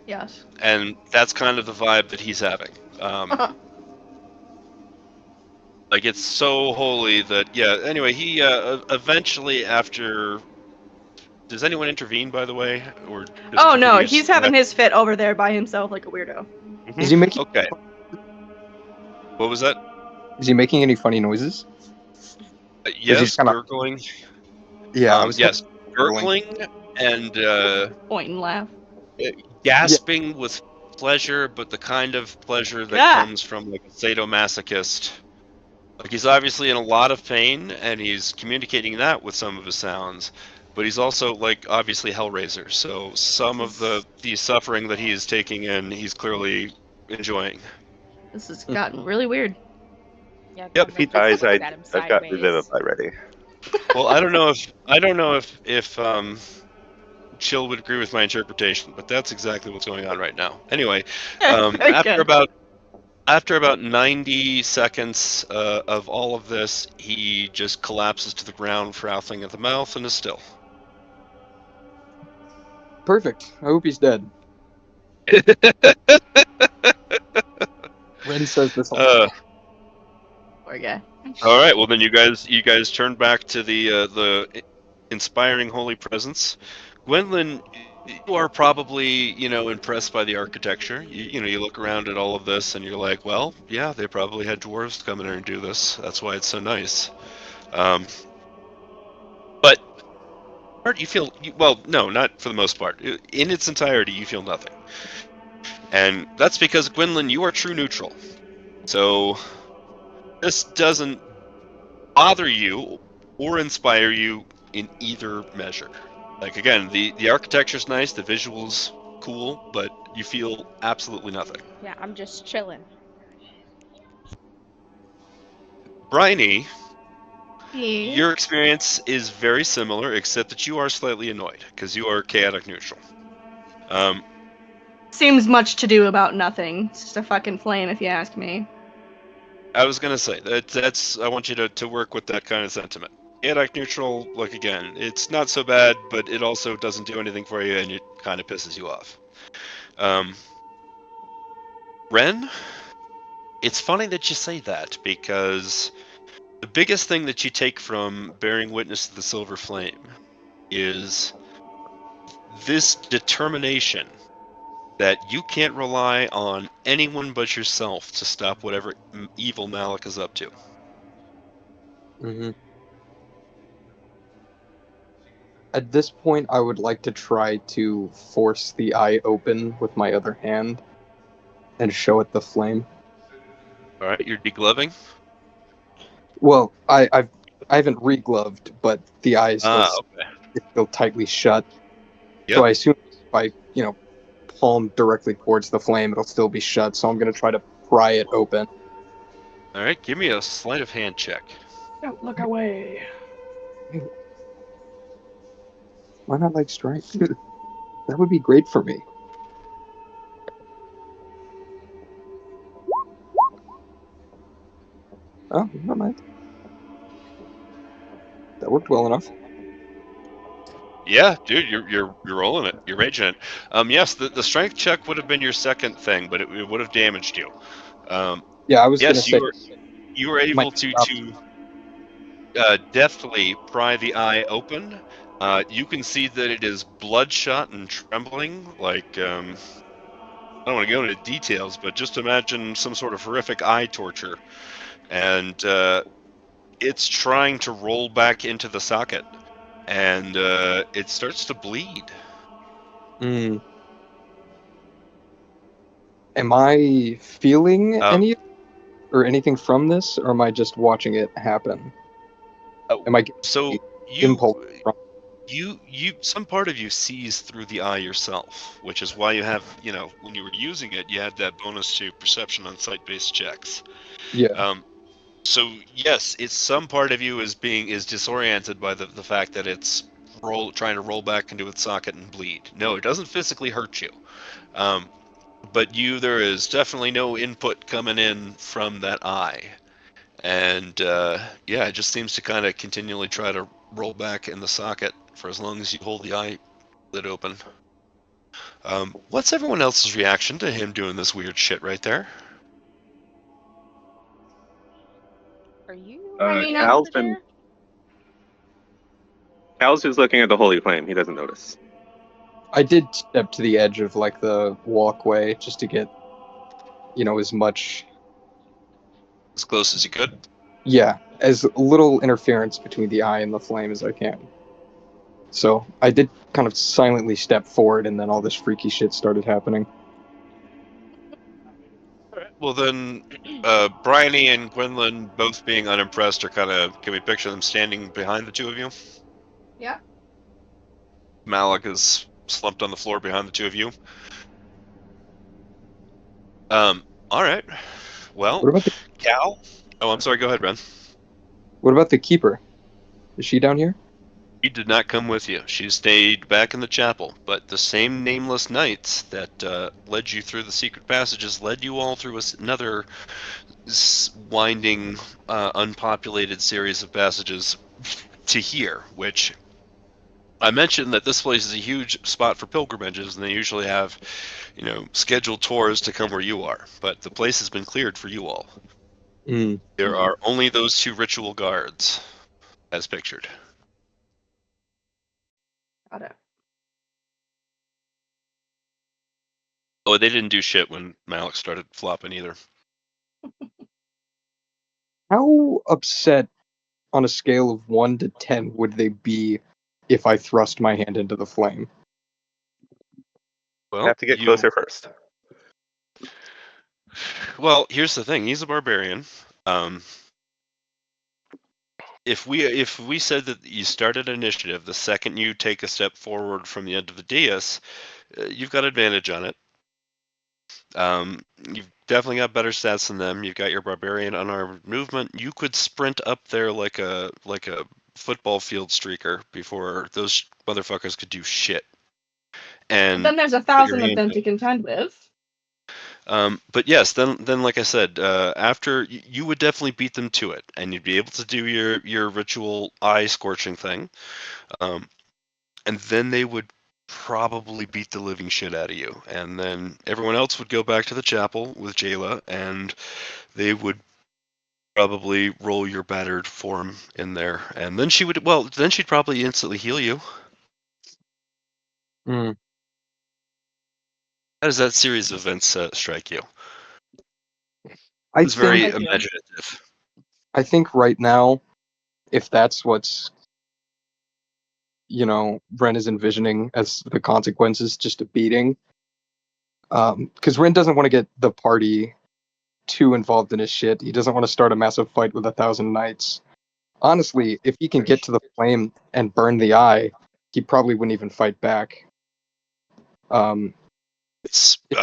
Yes. and that's kind of the vibe that he's having. Like it's so holy that yeah. Anyway, he eventually after. Does anyone intervene, by the way, or just Oh no, continues? he's having his fit over there by himself like a weirdo. Is he making Okay. What was that? any funny noises? Or is he Yes, just kind of? gurgling. Yeah, I was kind Yes, of gurgling. gurgling and Point and laugh. Yeah. gasping with pleasure, but the kind of pleasure that Ah! comes from like a sadomasochist. Like he's obviously in a lot of pain, and he's communicating that with some of his sounds. But he's also like obviously Hellraiser, so some of the suffering that he is taking in, he's clearly enjoying. This has gotten really weird. Yeah, Yep. If he Gwendolyn just dies, looks at him I've got sideways. Revivify ready. Well, I don't know if Chill would agree with my interpretation, but that's exactly what's going on right now. Anyway, Very good. after about 90 seconds of all of this, he just collapses to the ground, frothing at the mouth, and is still. Perfect. I hope he's dead. Ren says this a lot. Uh, Poor guy. all right, well then you guys turn back to the inspiring holy presence. Gwendolyn, you are probably impressed by the architecture. You look around at all of this and you're like, well, yeah, they probably had dwarves come in here and do this. That's why it's so nice. But you feel well, no, not for the most part. In its entirety, you feel nothing, and that's because Gwendolyn, you are true neutral. So this doesn't bother you or inspire you in either measure. Like again, the architecture's nice, the visuals cool, but you feel absolutely nothing. Yeah, I'm just chilling. Bryony, Yeah. your experience is very similar, except that you are slightly annoyed because you are chaotic neutral. Um, Seems much to do about nothing. It's just a fucking flame, if you ask me. I was gonna say that's I want you to work with that kind of sentiment. Chaotic neutral, like again, it's not so bad, but it also doesn't do anything for you, and it kind of pisses you off. Um, Ren, it's funny that you say that because the biggest thing that you take from bearing witness to the silver flame is this determination that you can't rely on anyone but yourself to stop whatever evil Malik is up to. Mm-hmm. At this point, I would like to try to force the eye open with my other hand and show it the flame. All right, you're degloving. Well, I haven't regloved, but the eye is still Okay. it's still tightly shut. So Yep. I assume if I palm directly towards the flame, it'll still be shut. So I'm gonna try to pry it open. All right, give me a sleight of hand check. Don't look away. Why not like strike? That would be great for me. Oh, never mind. That worked well enough. Yeah, dude, you're rolling it. You're raging it. Yes, the strength check would have been your second thing, but it would have damaged you. Yeah, I was gonna Yes, say you were my able to deftly pry the eye open. You can see that it is bloodshot and trembling. Like I don't want to go into details, but just imagine some sort of horrific eye torture, and it's trying to roll back into the socket, and it starts to bleed. Mm. Am I feeling Um, any? or anything from this, or am I just watching it happen? Am I getting So the you impulse from? some part of you sees through the eye yourself, which is why you have, when you were using it, you had that bonus to perception on sight-based checks. Yeah. So yes, it's some part of you is disoriented by the fact that it's trying to roll back into its socket and bleed. No, it doesn't physically hurt you. But there is definitely no input coming in from that eye. And it just seems to kind of continually try to roll back in the socket for as long as you hold the eye lid open. What's everyone else's reaction to him doing this weird shit right there? Are you I mean, hiding over there? Cal's just looking at the holy flame. He doesn't notice. I did step to the edge of like the walkway just to get, as much, As close as you could? as little interference between the eye and the flame as I can. So I did kind of silently step forward, and then all this freaky shit started happening. Well then, Bryony and Gwendolyn both being unimpressed are can we picture them standing behind the two of you? Yeah. Malik is slumped on the floor behind the two of you. All right. Well, What about the Cal? Oh, I'm sorry. Go ahead, Ren. what about the keeper? Is she down here? She did not come with you. She stayed back in the chapel, but the same nameless knights that led you through the secret passages led you all through another winding, unpopulated series of passages to here, which I mentioned that this place is a huge spot for pilgrimages, and they usually have, scheduled tours to come where you are. But the place has been cleared for you all. Mm. There are only those two ritual guards, as pictured. Got it. Oh, they didn't do shit when Malik started flopping either. How upset on a scale of 1 to 10 would they be if I thrust my hand into the flame? Well, You have to get closer first. Well, here's the thing. He's a barbarian. If we said that you started initiative the second you take a step forward from the end of the dais, you've got advantage on it. You've definitely got better stats than them. You've got your barbarian unarmed movement. You could sprint up there like a football field streaker before those motherfuckers could do shit. But And then there's 1,000 of them to contend with. but yes, then like I said, after you would definitely beat them to it, and you'd be able to do your ritual eye scorching thing, and then they would probably beat the living shit out of you, and then everyone else would go back to the chapel with Jayla, and they would probably roll your battered form in there, and then she'd probably instantly heal you. Mm. How does that series of events strike you? I It's very think imaginative. I think right now, if that's what's Ren is envisioning as the consequences, just a beating. Because Ren doesn't want to get the party too involved in his shit. He doesn't want to start a massive fight with 1,000 knights. Honestly, if he can get to the flame and burn the eye, he probably wouldn't even fight back. I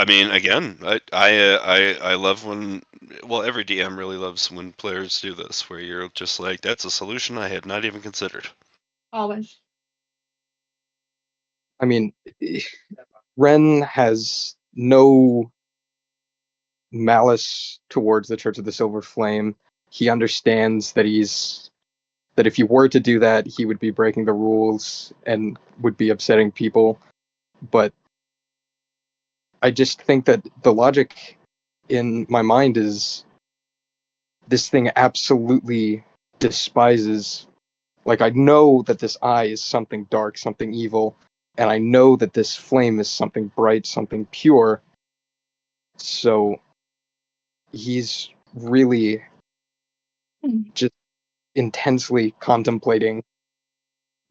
mean, again, I love when, well, every DM really loves when players do this, where you're just like, that's a solution I had not even considered. Always. I mean, Ren has no malice towards the Church of the Silver Flame. He understands that if he were to do that, he would be breaking the rules and would be upsetting people. But I just think that the logic in my mind is this thing absolutely despises. Like, I know that this eye is something dark, something evil, and I know that this flame is something bright, something pure. So he's really just intensely contemplating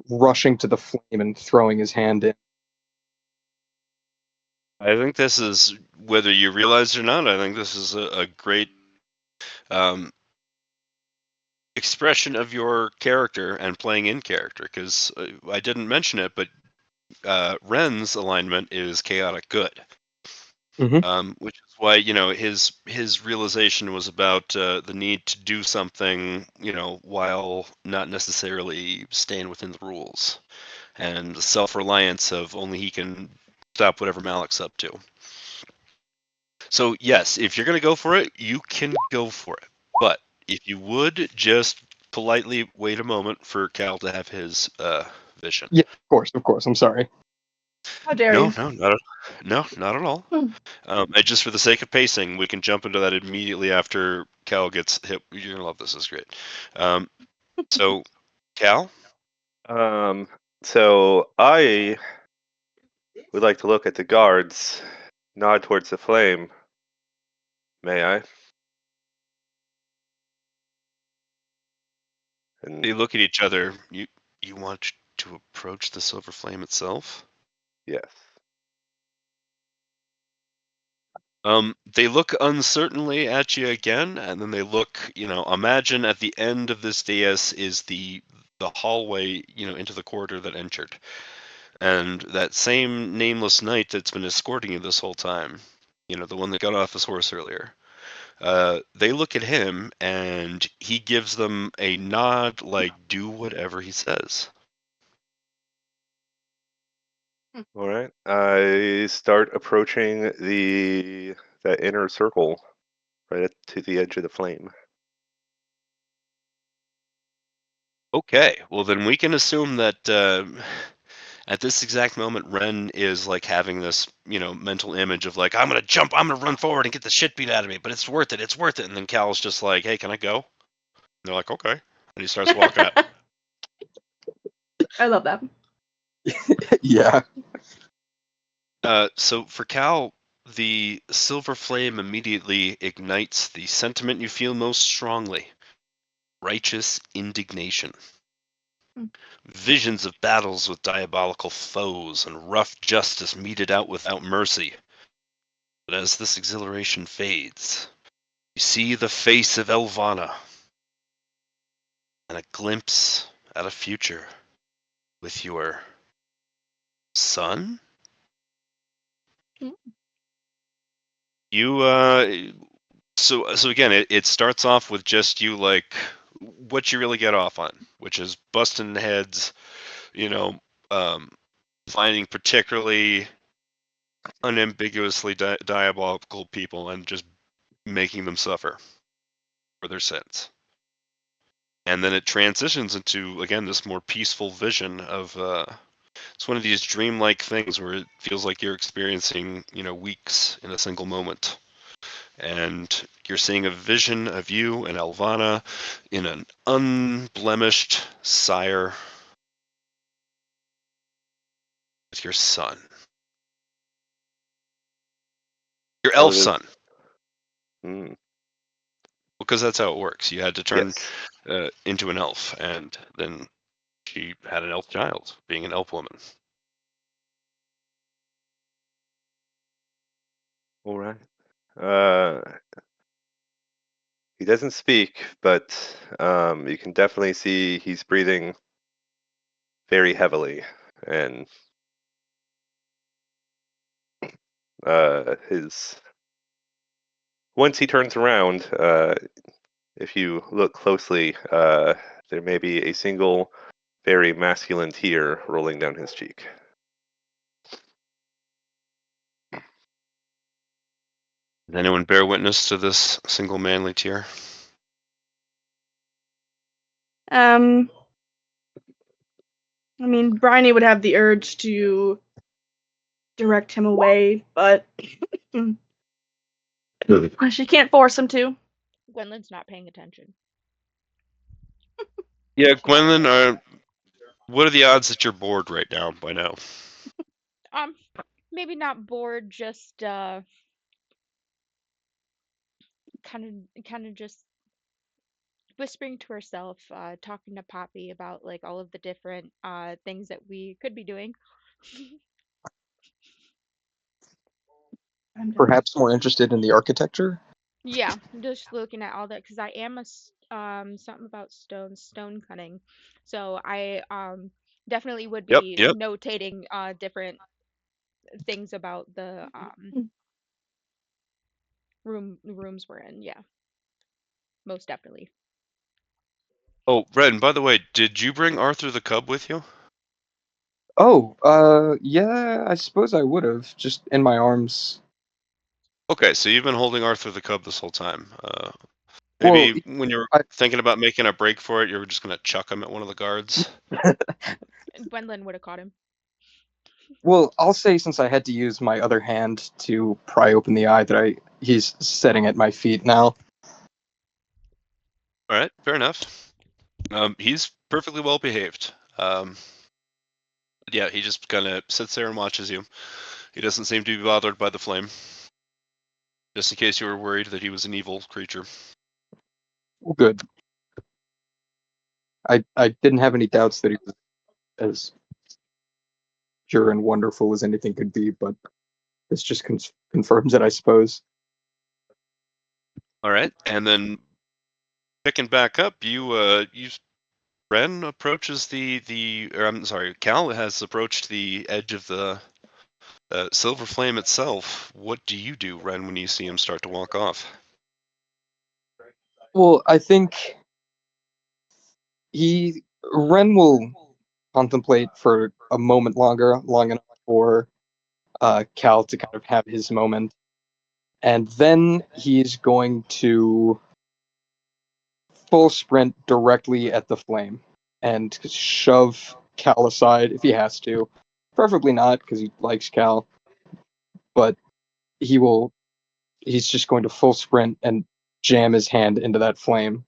rushing to the flame and throwing his hand in. I think this is, whether you realize it or not, I think this is a great um, expression of your character and playing in character, because I didn't mention it, but Ren's alignment is chaotic good, which is why his realization was about the need to do something while not necessarily staying within the rules, and the self-reliance of only he can stop whatever Malik's up to. So yes, if you're gonna go for it, you can go for it, but if you would just politely wait a moment for Cal to have his vision. Yeah, of course. I'm sorry. How dare No, you? not at all. Hmm. And just for the sake of pacing, we can jump into that immediately after Cal gets hit. You're gonna love this. This is great. So, Cal, So I would like to look at the guards, nod towards the flame. May I? And they look at each other. You want to approach the silver flame itself? yes. They look uncertainly at you again, and then they look. Imagine at the end of this dais is the hallway, into the corridor that entered, and that same nameless knight that's been escorting you this whole time. The one that got off his horse earlier. They look at him, and he gives them a nod, like do whatever he says. All right. I start approaching that inner circle, right to the edge of the flame. Okay, well then we can assume that at this exact moment, Ren is like having this, mental image of like, I'm gonna jump, I'm gonna run forward and get the shit beat out of me, but it's worth it, it's worth it. And then Cal's just like, hey, can I go? And they're like, okay. And he starts walking up. I love that. Yeah. So for Cal, the silver flame immediately ignites the sentiment you feel most strongly: righteous indignation. Hmm. Visions of battles with diabolical foes and rough justice meted out without mercy. But as this exhilaration fades, you see the face of Elvana and a glimpse at a future with your son? Hmm. You so again, it starts off with just you like what you really get off on, which is busting heads, you know, um, finding particularly unambiguously diabolical people and just making them suffer for their sins. And then it transitions into again this more peaceful vision of it's one of these dreamlike things where it feels like you're experiencing weeks in a single moment, and you're seeing a vision of you and Elvana in an unblemished sire with your son, your Oh, elf son, mm, because that's how it works. You had to turn yes. into an elf, and then she had an elf child, being an elf woman. All right. Uh, he doesn't speak, but you can definitely see he's breathing very heavily, and his once he turns around, if you look closely, there may be a single very masculine tear rolling down his cheek. Does anyone bear witness to this single manly tear? Um, I mean, Bryony would have the urge to direct him away, but she can't force him to. Gwendolyn's not paying attention. Yeah, She's not Gwendolyn, aware. what are the odds that you're bored right now by now? Um, maybe not bored, just kind of just whispering to herself, talking to Poppy about like all of the different things that we could be doing. I'm done. Perhaps more interested in the architecture. Yeah, just looking at all that because I am something about stone cutting, so I definitely would Yep, be yep. notating different things about the rooms we're in. Yeah, most definitely. Oh, Red, and by the way, did you bring Arthur the Cub with you? Oh, yeah, I suppose I would have, just in my arms. Okay, so you've been holding Arthur the Cub this whole time. Well, Maybe when you're I thinking about making a break for it, you're just gonna chuck him at one of the guards. Gwendolyn would have caught him. well, I'll say since I had to use my other hand to pry open the eye that he's sitting at my feet now. All right, fair enough. He's perfectly well behaved. Yeah, he just kind of sits there and watches you. He doesn't seem to be bothered by the flame. Just in case you were worried that he was an evil creature. Well, good. I didn't have any doubts that he was as pure and wonderful as anything could be, but this just confirms it, I suppose. All right, and then picking back up, you Ren approaches or I'm sorry, Cal has approached the edge of the silver flame itself. What do you do, Ren, when you see him start to walk off? Well, I think Ren will contemplate for a moment longer, long enough for Cal to kind of have his moment, and then he's going to full sprint directly at the flame and shove Cal aside if he has to. Preferably not because he likes Cal, but he will. He's just going to full sprint and jam his hand into that flame.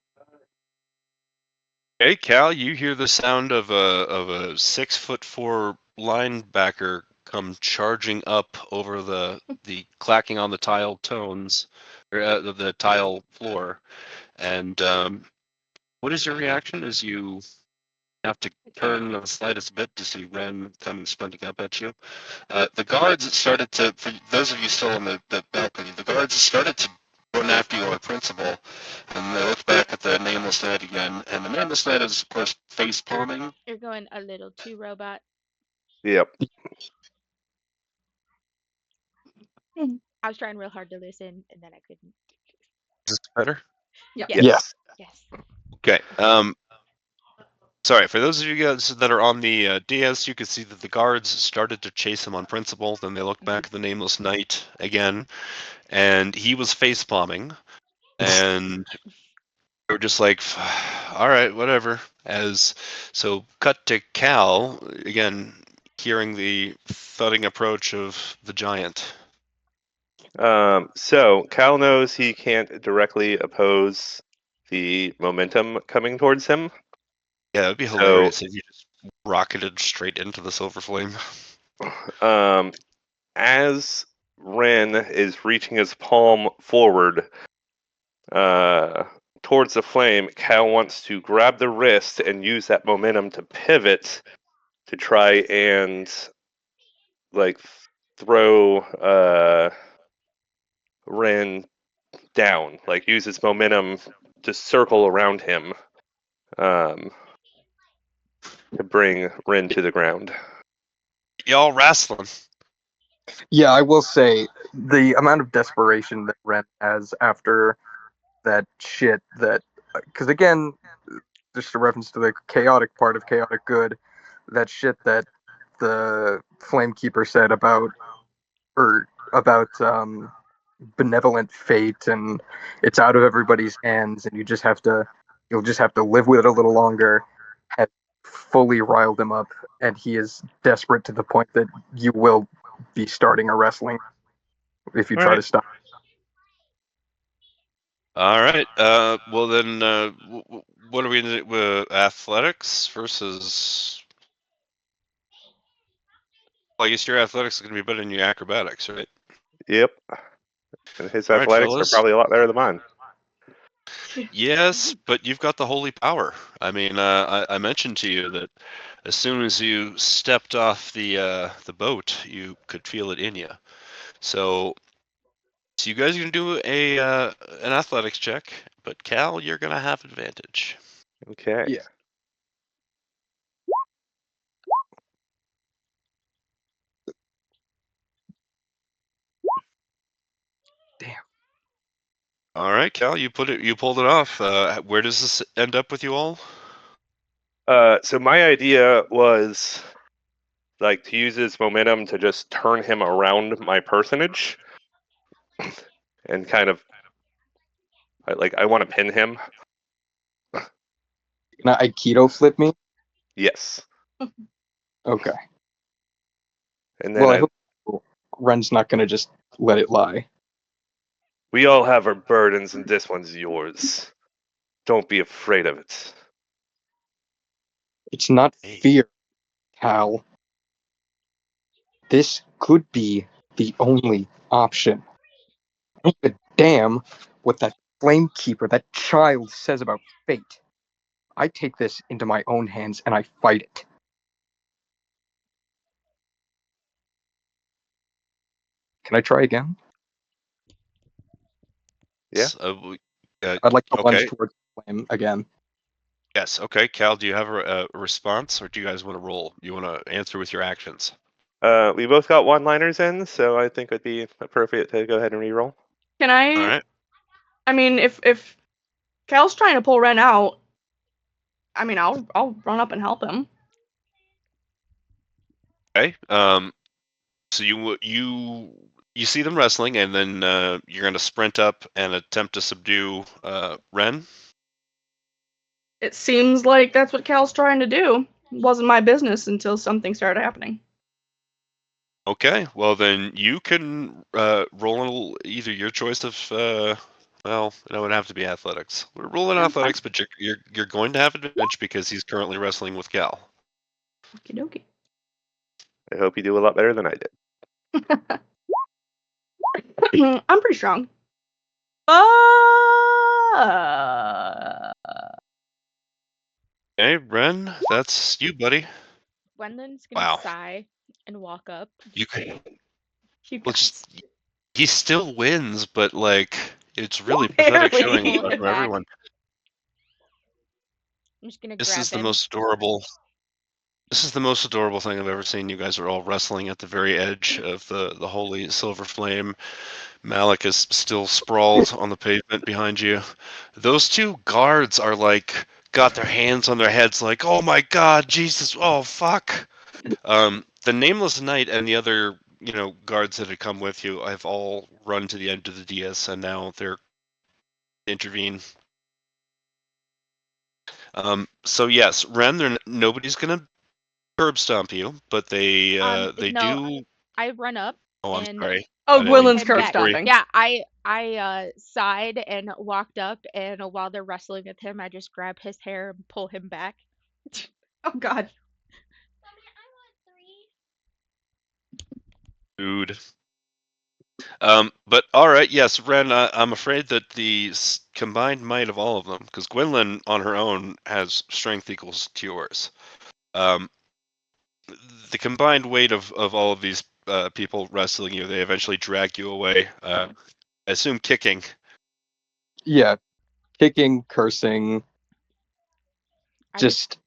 Hey, Cal, you hear the sound of a 6'4" linebacker come charging up over the clacking on the tile tones, or the tile floor. And what is your reaction as you have to turn the slightest bit to see Ren coming sprinting up at you? The guards started to, for those of you still on the balcony, the guards started to run after you on principle, and they look back at the nameless knight again, and the nameless knight is, of course, face palming. You're going a little too robot. Yep. I was trying real hard to listen, and then I couldn't. Is this better? Yep. Yes. Yeah. Yes. Okay. Sorry, for those of you guys that are on the DS, you could see that the guards started to chase him on principle. Then they looked back at the nameless knight again, and he was face palming, and they were just like, all right, whatever. Cut to Cal again, hearing the thudding approach of the giant. So Cal knows he can't directly oppose the momentum coming towards him. Yeah, it'd be So, hilarious if you just rocketed straight into the silver flame. as Ren is reaching his palm forward towards the flame, Cal wants to grab the wrist and use that momentum to pivot to try and like throw Ren down, like use its momentum to circle around him um, to bring Ren to the ground. Y'all wrestling. Yeah, I will say the amount of desperation that Ren has after that shit that, because again, just a reference to the chaotic part of chaotic good, that shit that the Flamekeeper said about benevolent fate, and it's out of everybody's hands, and you'll just have to live with it a little longer, has fully riled him up, and he is desperate to the point that you will be starting a wrestling if you All try right. to stop. All right. Well then, what are we gonna do? Athletics versus. Well, I guess your athletics is gonna be better than your acrobatics, right? Yep, and his All right, athletics are fellas. probably a lot better than mine. Yes, but you've got the holy power. I mean, I mentioned to you that as soon as you stepped off the boat, you could feel it in you. So you guys are gonna do an athletics check, but Cal, you're gonna have advantage. Okay. Yeah. Damn. All right, Cal, you pulled it off. Where does this end up with you all? So my idea was like to use his momentum to just turn him around my personage, and kind of I want to pin him. Can I Aikido flip me? Yes, Okay. and Well, then I hope Ren's not gonna just let it lie. we all have our burdens, and this one's yours. Don't be afraid of it. It's not Hey. fear, Cal. This could be the only option. I don't give a damn what that flamekeeper, that child, says about fate. I take this into my own hands and I fight it. Can I try again? Yeah. I'd like to lunge Okay. towards the flame again. Yes. Okay, Cal, do you have a response, or do you guys want to roll? You want to answer with your actions? We both got one-liners in, so I think it'd be appropriate to go ahead and re-roll. Can All I? right. I mean, if Cal's trying to pull Ren out, I mean, I'll run up and help him. Okay. So you see them wrestling, and then you're gonna sprint up and attempt to subdue Ren. It seems like that's what Cal's trying to do. It wasn't my business until something started happening. Okay. Well, then you can roll either your choice of well, it would have to be athletics. We're rolling Yeah, fine. athletics, but you're going to have advantage because he's currently wrestling with Cal. Okie dokie. I hope you do a lot better than I did. I'm pretty strong. Okay, Ren, that's you, buddy. Gwendolyn's gonna Wow. sigh and walk up. You can. You Well, guys. he still wins, but like it's really pathetic Barely. showing Pull him from back. everyone. I'm just gonna This grab is the him. most adorable. This is the most adorable thing I've ever seen. You guys are all wrestling at the very edge of the holy silver flame. Malik is still sprawled on the pavement behind you. Those two guards are like got their hands on their heads, like, "Oh my God, Jesus! Oh fuck!" The nameless knight and the other, guards that had come with you have all run to the end of the dais, and now they're intervene. So yes, Ren, nobody's gonna curb stomp you, but they No, do. I run up Oh, I'm and sorry. Oh, I didn't mean to Gwynlin's him curb back. before you. stomping. Yeah, I sighed and walked up, and while they're wrestling with him, I just grab his hair and pull him back. Oh God. Dude. But all right, yes, Ren. I'm afraid that the combined might of all of them, because Gwynlyn on her own has strength equals to yours. Um, the combined weight of all of these people wrestling you, they eventually drag you away. I assume kicking. Yeah, kicking, cursing, I just.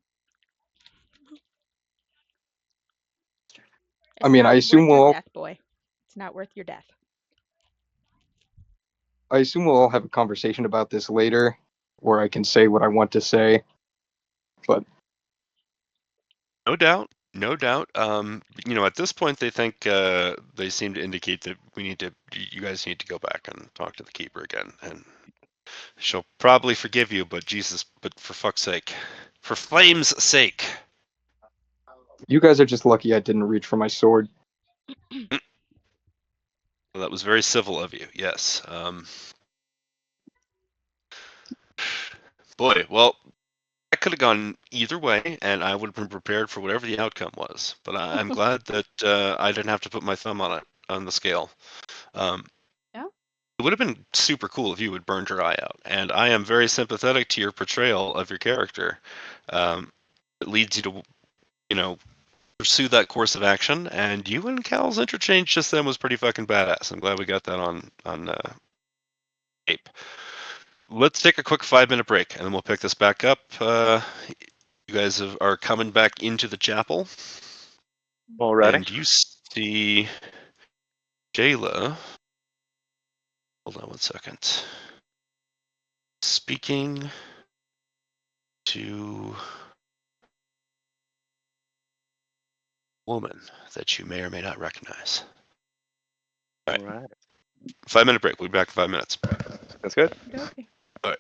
I It's mean, I not assume worth your we'll. death, boy. It's not worth your death. I assume we'll all have a conversation about this later, where I can say what I want to say. But No doubt, no doubt. At this point, they seem to indicate that you guys need to go back and talk to the keeper again, and she'll probably forgive you. But Jesus, but for fuck's sake, for flame's sake. you guys are just lucky I didn't reach for my sword. Well, that was very civil of you. Yes. Boy, well, that could have gone either way, and I would have been prepared for whatever the outcome was. But I'm glad that I didn't have to put my thumb on the scale. Um, Yeah. It would have been super cool if you had burned your eye out, and I am very sympathetic to your portrayal of your character. It leads you to, pursue that course of action, and you and Cal's interchange just then was pretty fucking badass. I'm glad we got that on tape. Let's take a quick 5-minute break, and then we'll pick this back up. You guys are coming back into the chapel, Alrighty. and you see Jayla. Hold on one second. Speaking to a woman that you may or may not recognize. All right. Alright. 5-minute break. We'll be back in 5 minutes. That's good. Okay. All right.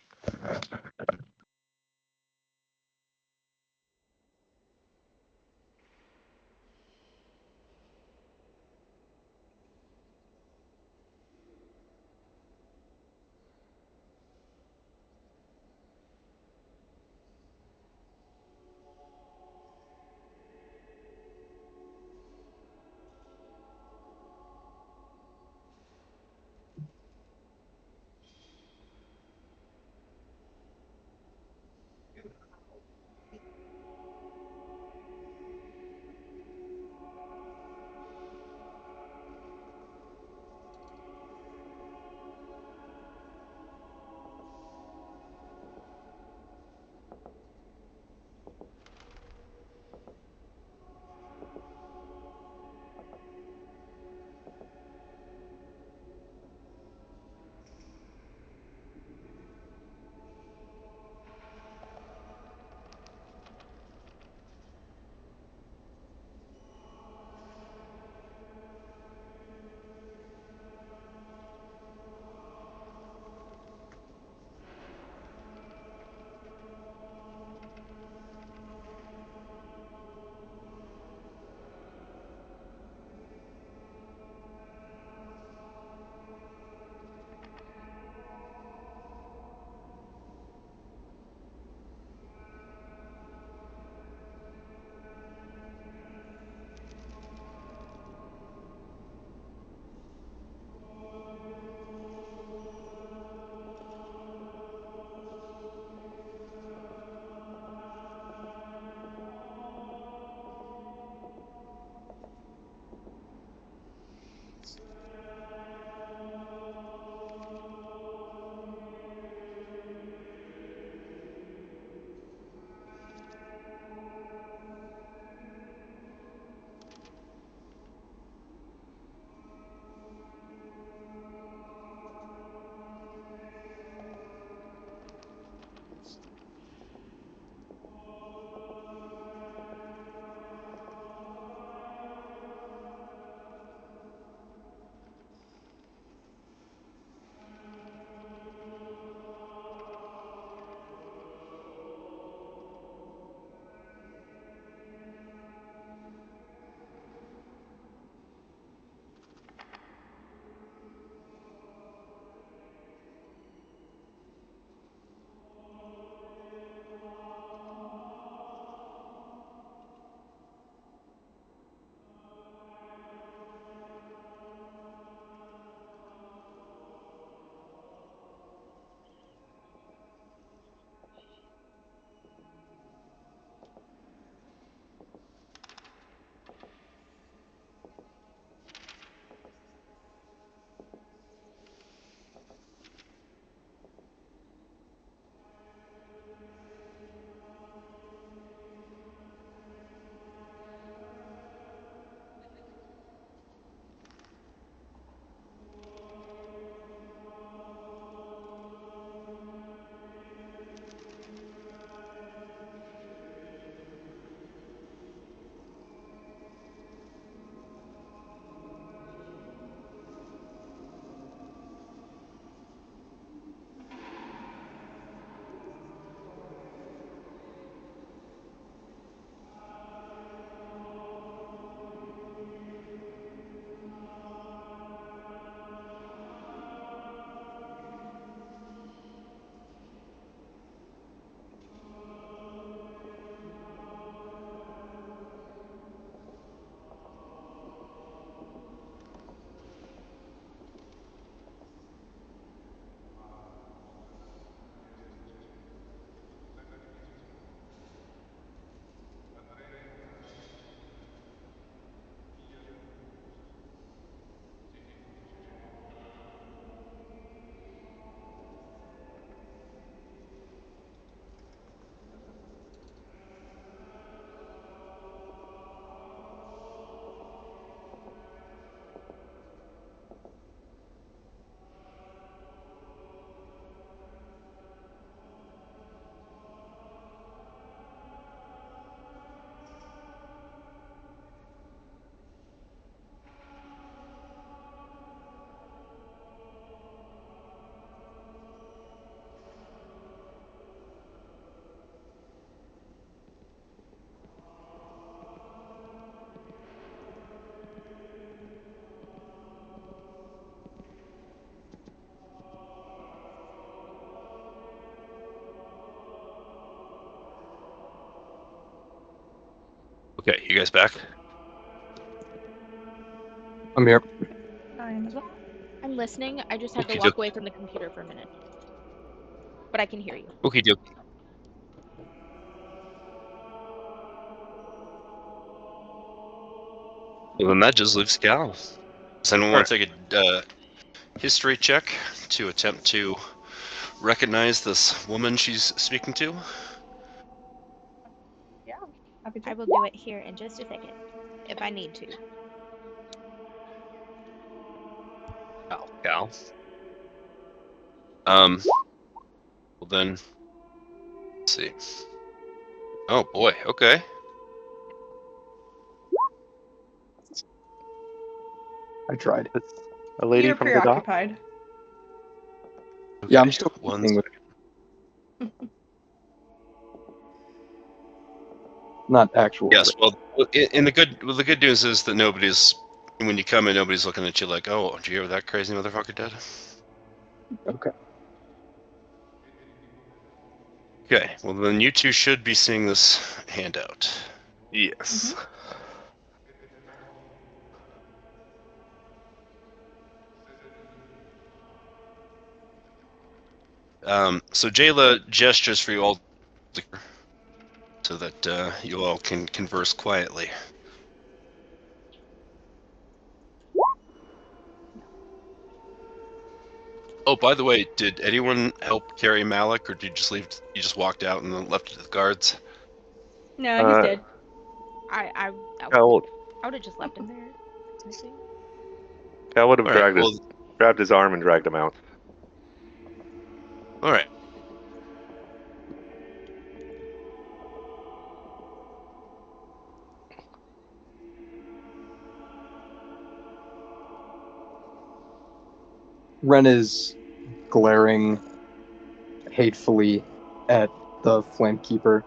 Okay, you guys back? I'm here. I am as well. I'm listening. I just had to Okie walk dokie. away from the computer for a minute. But I can hear you. Okie dokie. Well, then that just leaves Cal. Does anyone want to take a history check to attempt to recognize this woman she's speaking to? Yeah, happy to. I will do it here in just a second, if I need to. Cal. Well then, let's see. Oh boy, okay. I tried. It's a lady You're from the dock. preoccupied. Yeah, I'm Okay, still one thinking with second. not actual. Yes, well, in the good news is that nobody's when you come in, nobody's looking at you like, oh, did you hear what that crazy motherfucker did? Okay. Okay, well then you two should be seeing this handout. Yes. So Jayla gestures for you all so that you all can converse quietly. Oh, by the way, did anyone help carry Malik, or did you just leave? You just walked out and then left it to the guards? No, he's dead. I Cal, would have just left him there, I think. Cal would have All right. Well, grabbed his arm and dragged him out. all right. Ren is glaring hatefully at the Flamekeeper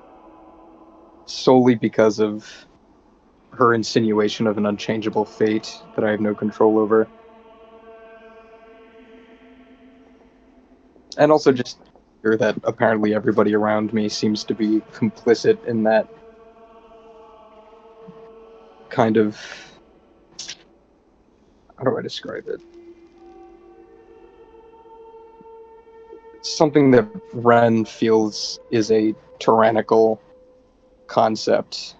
solely because of her insinuation of an unchangeable fate that I have no control over. And also just hear that apparently everybody around me seems to be complicit in that kind of... How do I describe it? Something that Ren feels is a tyrannical concept.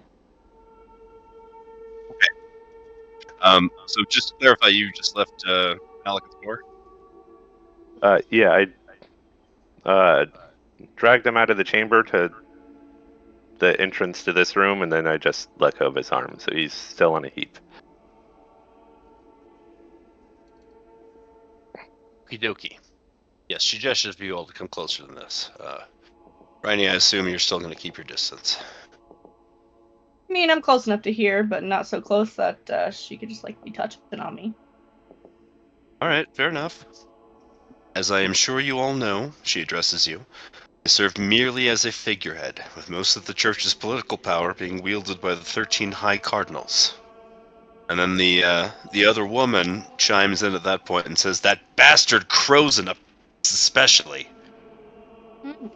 So just to clarify, you just left Malik at the door? Yeah, I dragged him out of the chamber to the entrance to this room, and then I just let go of his arm, so he's still on a heap. Okie dokie. Yes, she gestures for you all to come closer than this. Rainy, I assume you're still going to keep your distance. I mean, I'm close enough to hear, but not so close that she could just like be touching on me. All right, fair enough. As I am sure you all know, she addresses you, I serve merely as a figurehead, with most of the church's political power being wielded by the 13 high cardinals. And then the other woman chimes in at that point and says, "That bastard Crozen, especially." Mm.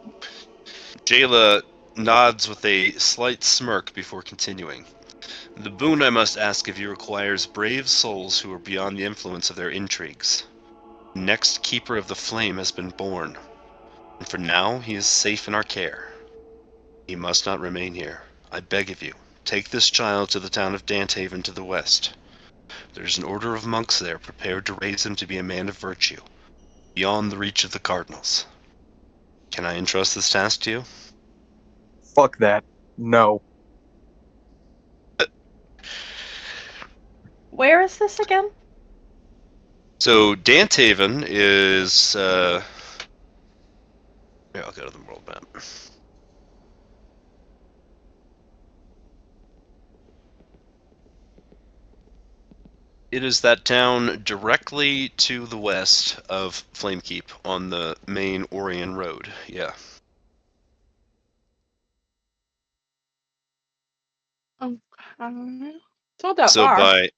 Jayla nods with a slight smirk before continuing. The boon I must ask of you requires brave souls who are beyond the influence of their intrigues. The next keeper of the flame has been born, and for now he is safe in our care. He must not remain here. I beg of you, take this child to the town of Danthaven to the west. There is an order of monks there prepared to raise him to be a man of virtue, beyond the reach of the cardinals. Can I entrust this task to you? Fuck that. No. Where is this again? So Danthaven is here, I'll go to the world map. It is that town directly to the west of Flamekeep on the main Orion Road. Yeah. It's not that So far. by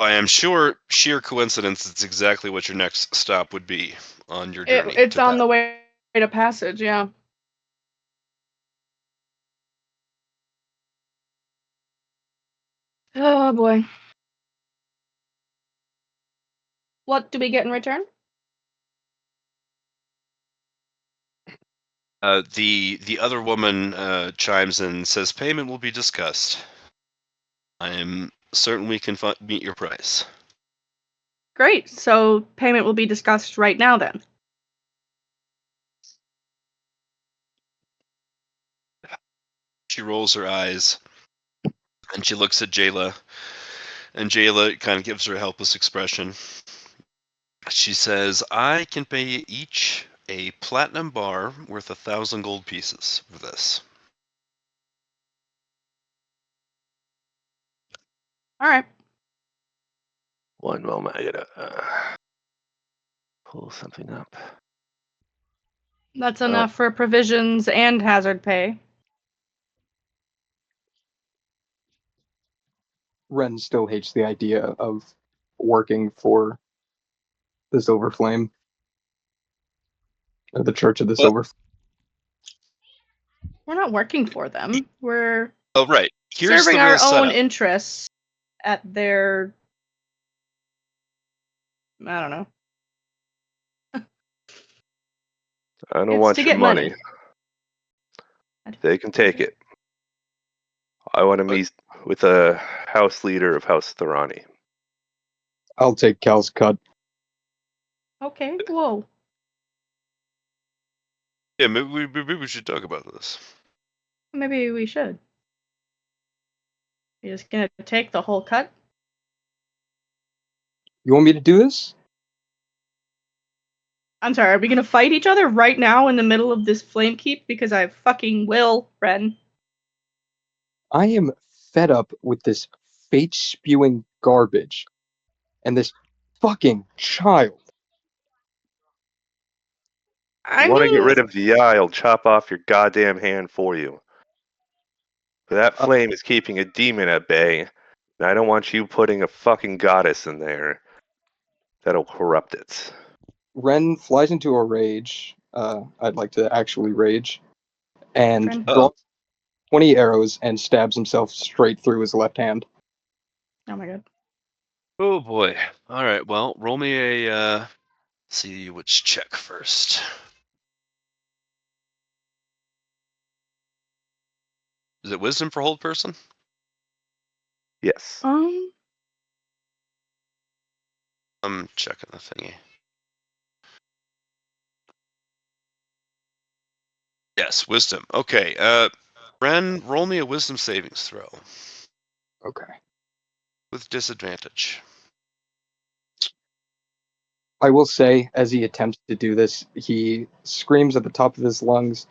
I'm sure sheer coincidence, it's exactly what your next stop would be on your journey. It's to on the Pat. way to Passage, yeah. Oh boy. What do we get in return? The other woman chimes in and says payment will be discussed. I am certain we can meet your price. Great. So payment will be discussed right now then. She rolls her eyes and she looks at Jayla, and Jayla kind of gives her a helpless expression. She says, I can pay you each a platinum bar worth 1,000 gold pieces for this. All right. One moment, I gotta pull something up. That's enough for provisions and hazard pay. Ren still hates the idea of working for the Silver Flame, or the Church of the What? Silver Flame. We're not working for them. We're Oh, right. Here's serving the real our own setup. interests at their, I don't know. I don't It's want to your get money. money. They can take it. I want to But- meet with a house leader of House Thorani. I'll take Cal's cut. Okay. Whoa. Yeah, maybe we should talk about this. Maybe we should. You're just gonna take the whole cut? You want me to do this? I'm sorry, are we gonna fight each other right now in the middle of this flame keep? Because I fucking will, Ren. I am fed up with this fate spewing garbage and this fucking child. I Want to get mean, rid of the eye? I'll chop off your goddamn hand for you. But that Uh, flame is keeping a demon at bay, and I don't want you putting a fucking goddess in there. That'll corrupt it. Ren flies into a rage. I'd like to actually rage. And Ren. draws 20 arrows and stabs himself straight through his left hand. Oh my god. Oh boy. All right. Well, roll me a. See which check first. Is it wisdom for hold person? Yes. I'm checking the thingy. Yes, wisdom. Okay. Ren, roll me a wisdom savings throw Okay. with disadvantage. I will say, as he attempts to do this, he screams at the top of his lungs,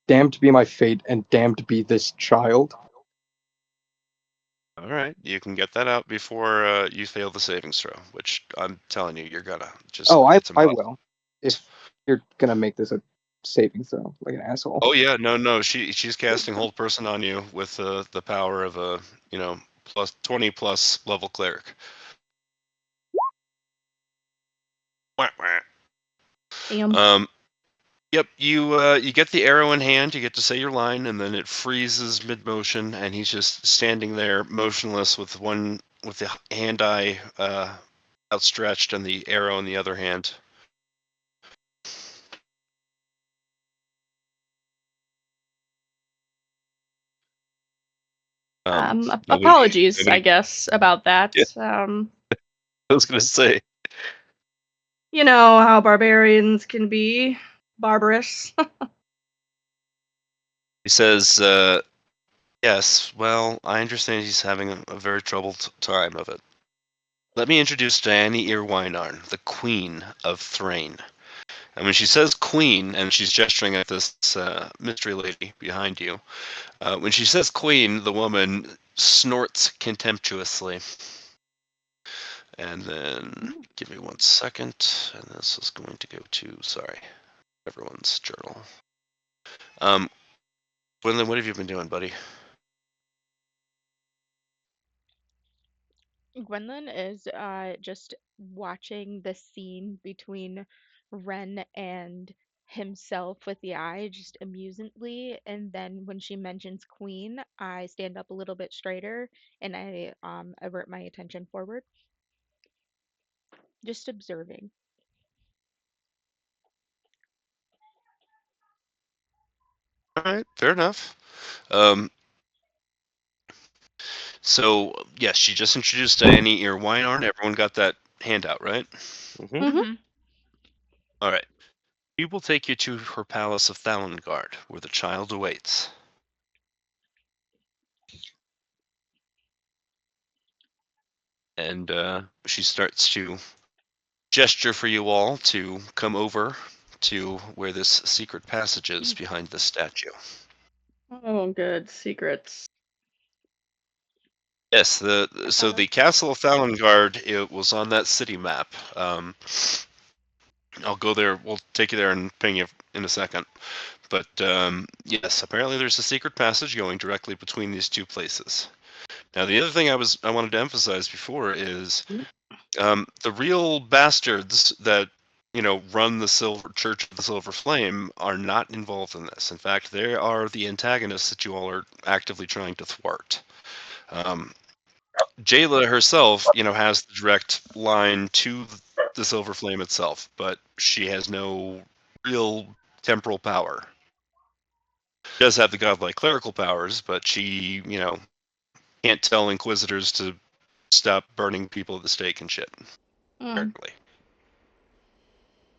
damned be my fate and damned be this child. All right, you can get that out before you fail the savings throw, which I'm telling you, you're gonna just. Oh, It's I impossible. will. If you're gonna make this a saving throw, like an asshole. Oh yeah, no. She's casting hold person on you with the power of a plus 20 plus level cleric. Wah, wah. Damn. Yep, you get the arrow in hand, you get to say your line, and then it freezes mid motion, and he's just standing there motionless with the hand eye outstretched and the arrow in the other hand. Apologies, I nobody. guess, about that. Yeah, I was gonna say. You know how barbarians can be barbarous. He says, "Yes, well, I understand he's having a very troubled time of it. Let me introduce Diane Earwinarn, the Queen of Thrain." And when she says queen, and she's gesturing at this mystery lady behind you, when she says queen, the woman snorts contemptuously. And then, give me 1 second, and this is going to go to, sorry, everyone's journal. Gwendolyn, what have you been doing, buddy? Gwendolyn is just watching the scene between Ren and himself with the eye just amusingly, and then when she mentions queen, I stand up a little bit straighter and I avert my attention forward, just observing. All right, fair enough. Um, so yes, she just introduced Annie Ear Weinarn. Everyone got that handout, right? Hmm. Mm-hmm. All right. We will take you to her palace of Thalengard, where the child awaits. And she starts to gesture for you all to come over to where this secret passage is behind the statue. Oh, good secrets. Yes, so the castle of Thalengard, it was on that city map. I'll go there. We'll take you there and ping you in a second. But yes, apparently there's a secret passage going directly between these two places. Now, the other thing I wanted to emphasize before is the real bastards that run the Silver Church of the Silver Flame are not involved in this. In fact, they are the antagonists that you all are actively trying to thwart. Um, Jayla herself, has the direct line to the Silver Flame itself, but she has no real temporal power. She does have the godlike clerical powers, but she, can't tell Inquisitors to stop burning people at the stake and shit. Mm. Apparently.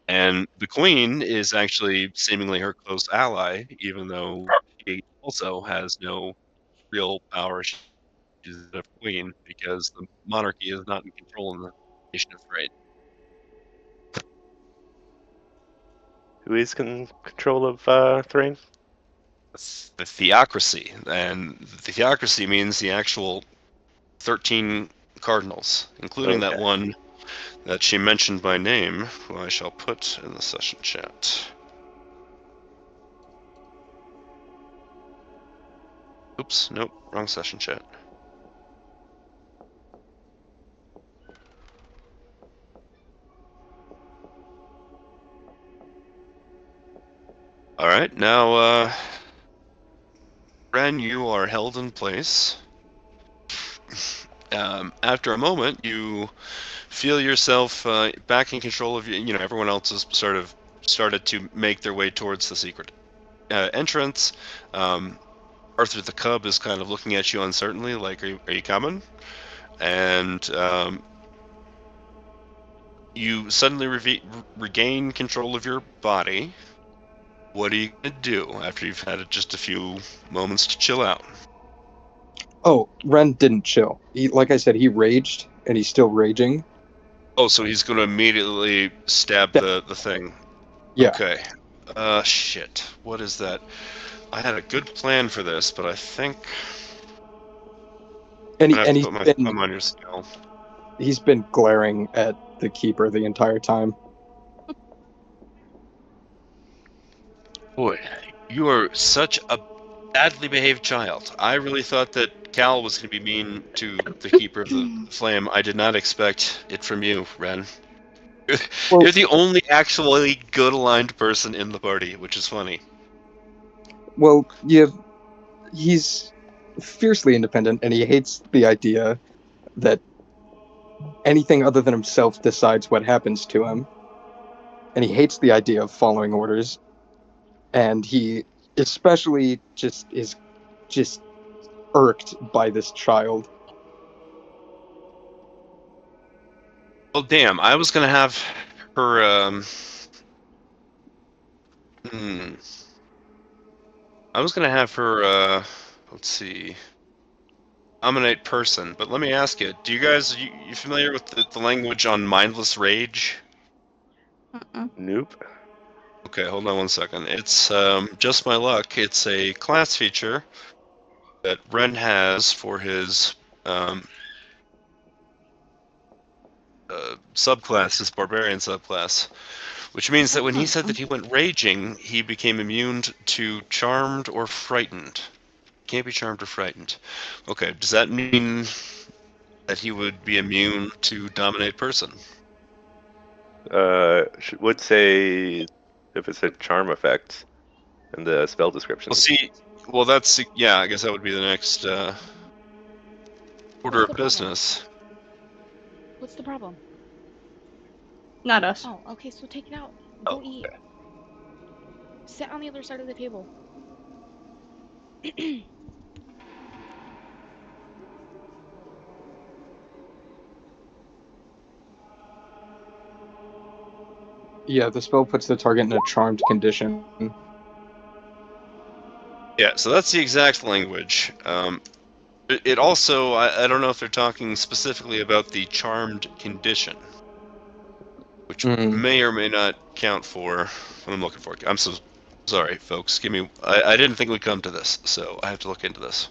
And the Queen is actually seemingly her close ally, even though she also has no real power. She's a queen because the monarchy is not in control in the nation of Thrain. Who is in control of Thrain? The theocracy, and the theocracy means the actual 13 cardinals, including that Okay. one that she mentioned by name, who I shall put in the session chat. Oops, nope, wrong session chat. All right, now, Ren, you are held in place. After a moment, you feel yourself back in control of you. Everyone else has sort of started to make their way towards the secret entrance. Arthur the Cub is kind of looking at you uncertainly, like, are you coming? And you suddenly regain control of your body. What are you going to do after you've had just a few moments to chill out? Oh, Ren didn't chill. Like I said, he raged, and he's still raging. Oh, so he's going to immediately stab Yeah, the thing. yeah. Okay. Shit. What is that? I had a good plan for this, but I think And I'm gonna have to he's put my been thumb on your scale. glaring at the keeper the entire time. Boy, you are such a badly behaved child. I really thought that Cal was going to be mean to the keeper of the flame. I did not expect it from you, Ren. You're, Well, you're the only actually good aligned person in the party, which is funny. well, yeah. He's fiercely independent, and he hates the idea that anything other than himself decides what happens to him. And he hates the idea of following orders. And he especially just irked by this child. Well, damn, I was going to have her. Hmm, I was going to have her. Let's see. Dominate person, but let me ask you: do you guys you familiar with the language on mindless rage? Mm-mm. Nope. Okay, hold on one second. It's just my luck. It's a class feature that Ren has for his um, subclass, his barbarian subclass, which means that when he said that he went raging, he became immune to charmed or frightened. Can't be charmed or frightened. Okay, does that mean that he would be immune to dominate person? Would say if it's a charm effect in the spell description. Well, see, that's yeah. I guess that would be the next order What's of the problem? business. What's the problem? Not us. Oh, okay, so take it out. Oh, Go eat. Sit on the other side of the table. Yeah, the spell puts the target in a charmed condition. yeah. So that's the exact language. It also, I don't know if they're talking specifically about the charmed condition, which Mm. may or may not count for what I'm looking for. I'm so sorry, folks. I didn't think we'd come to this, so I have to look into this.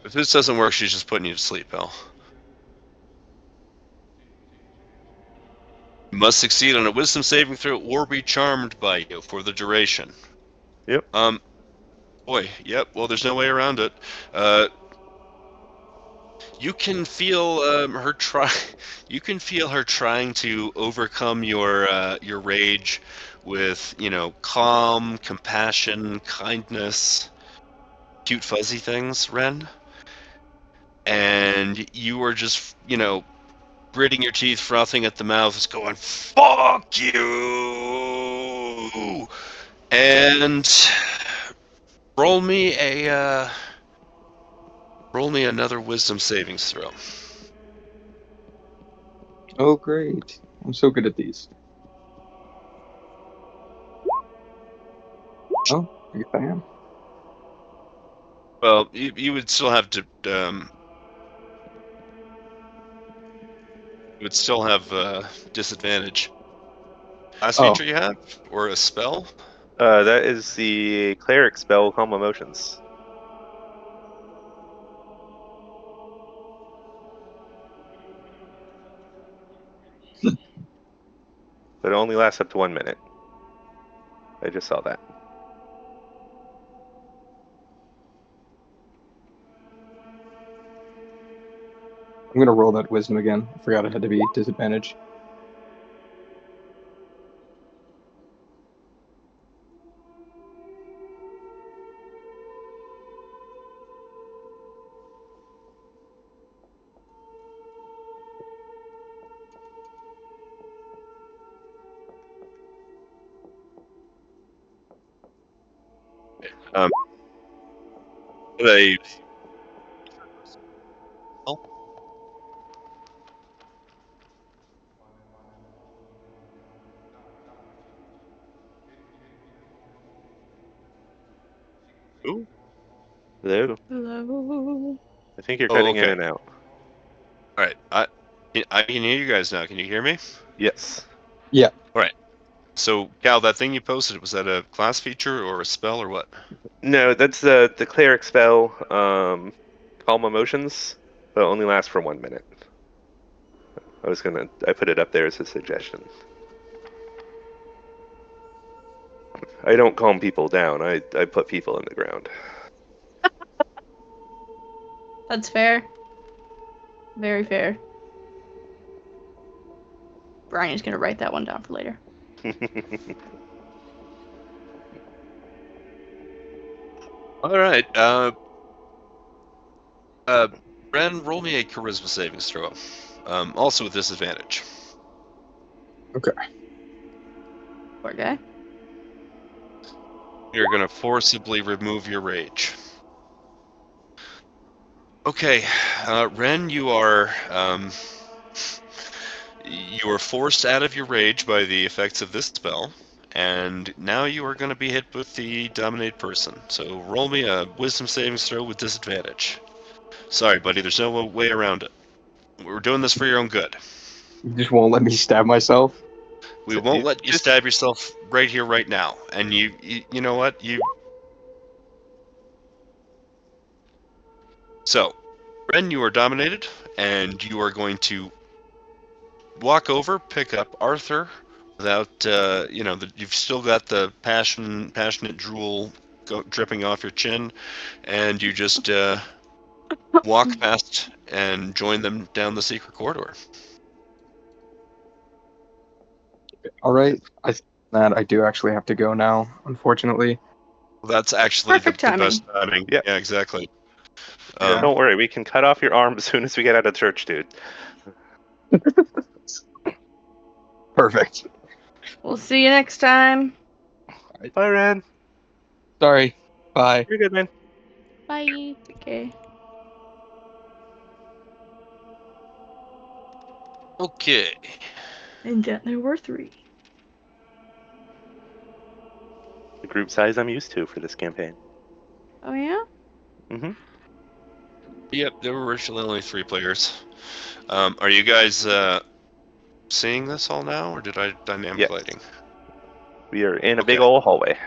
If this doesn't work, she's just putting you to sleep, pal. You must succeed on a wisdom saving throw or be charmed by you for the duration. Yep. Boy, yep. Well, there's no way around it. You can feel her try. You can feel her trying to overcome your rage with calm, compassion, kindness, cute fuzzy things, Ren. And you are just gritting your teeth, frothing at the mouth, just going "fuck you," and roll me another wisdom savings throw. Oh, great. I'm so good at these. Oh, I guess I am. Well, you would still have to you would still have disadvantage. Last Oh, feature you have, or a spell? That is the cleric spell, Calm Emotions. But it only lasts up to 1 minute. I just saw that. I'm gonna roll that wisdom again. I forgot it had to be disadvantage. Um, a oh, ooh. Hello? Hello. I think you're Oh, cutting in okay. and out. All right. I can hear you guys now. Can you hear me? Yes. Yeah. All right. So, Cal, that thing you posted, was that a class feature or a spell or what? No, that's the cleric spell, Calm Emotions, but it only lasts for 1 minute. I put it up there as a suggestion. I don't calm people down. I put people in the ground. That's fair. Very fair. Brian's gonna write that one down for later. All right. Ren, roll me a charisma savings throw. Also with disadvantage. Okay. Poor guy. You're gonna forcibly remove your rage. Okay, Ren, you are forced out of your rage by the effects of this spell, and now you are going to be hit with the dominate person. So roll me a wisdom savings throw with disadvantage. Sorry, buddy, there's no way around it. We're doing this for your own good. You just won't let me stab myself. We won't You let you just stab yourself right here, right now. And you know what? So, Ren, you are dominated, and you are going to walk over, pick up Arthur, without you've still got the passionate drool dripping off your chin, and you just walk past and join them down the secret corridor. All right. I do actually have to go now, unfortunately. That's actually the Perfect timing. best timing. Yeah. Yeah, exactly. Yeah. Don't worry, we can cut off your arm as soon as we get out of church, dude. Perfect. We'll see you next time. Bye, Ren. Sorry. Bye. You're good, man. Bye. Okay. Okay. And yet there were 3. The group size I'm used to for this campaign. Oh yeah? Mm-hmm. Yep, there were originally only 3 players. Are you guys seeing this all now, or did I dynamic Yes. lighting? We are in a Okay. big old hallway.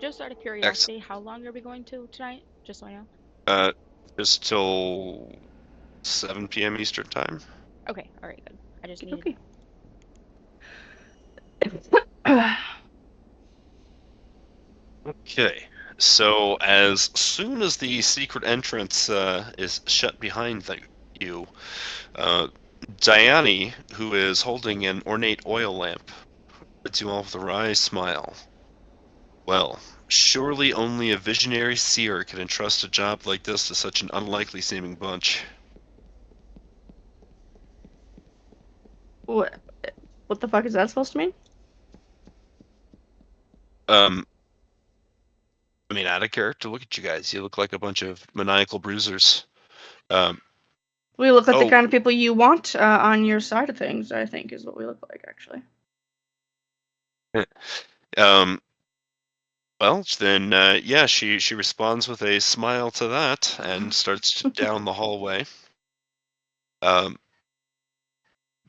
Just out of Excellent. curiosity, how long are we going to tonight? Just so I know. Just till 7 p.m. Eastern time. Okay, all right, good. I just needed Okay. Okay. So as soon as the secret entrance is shut behind you, Diane, who is holding an ornate oil lamp, greets you all with a wry smile. Well, surely only a visionary seer could entrust a job like this to such an unlikely seeming bunch. what? What the fuck is that supposed to mean? Um, I mean, out of character, look at you guys. You look like a bunch of maniacal bruisers. Um, We look like the oh, kind of people you want on your side of things, I think, is what we look like, actually. um, well, then, yeah, she responds with a smile to that and starts down the hallway. Um,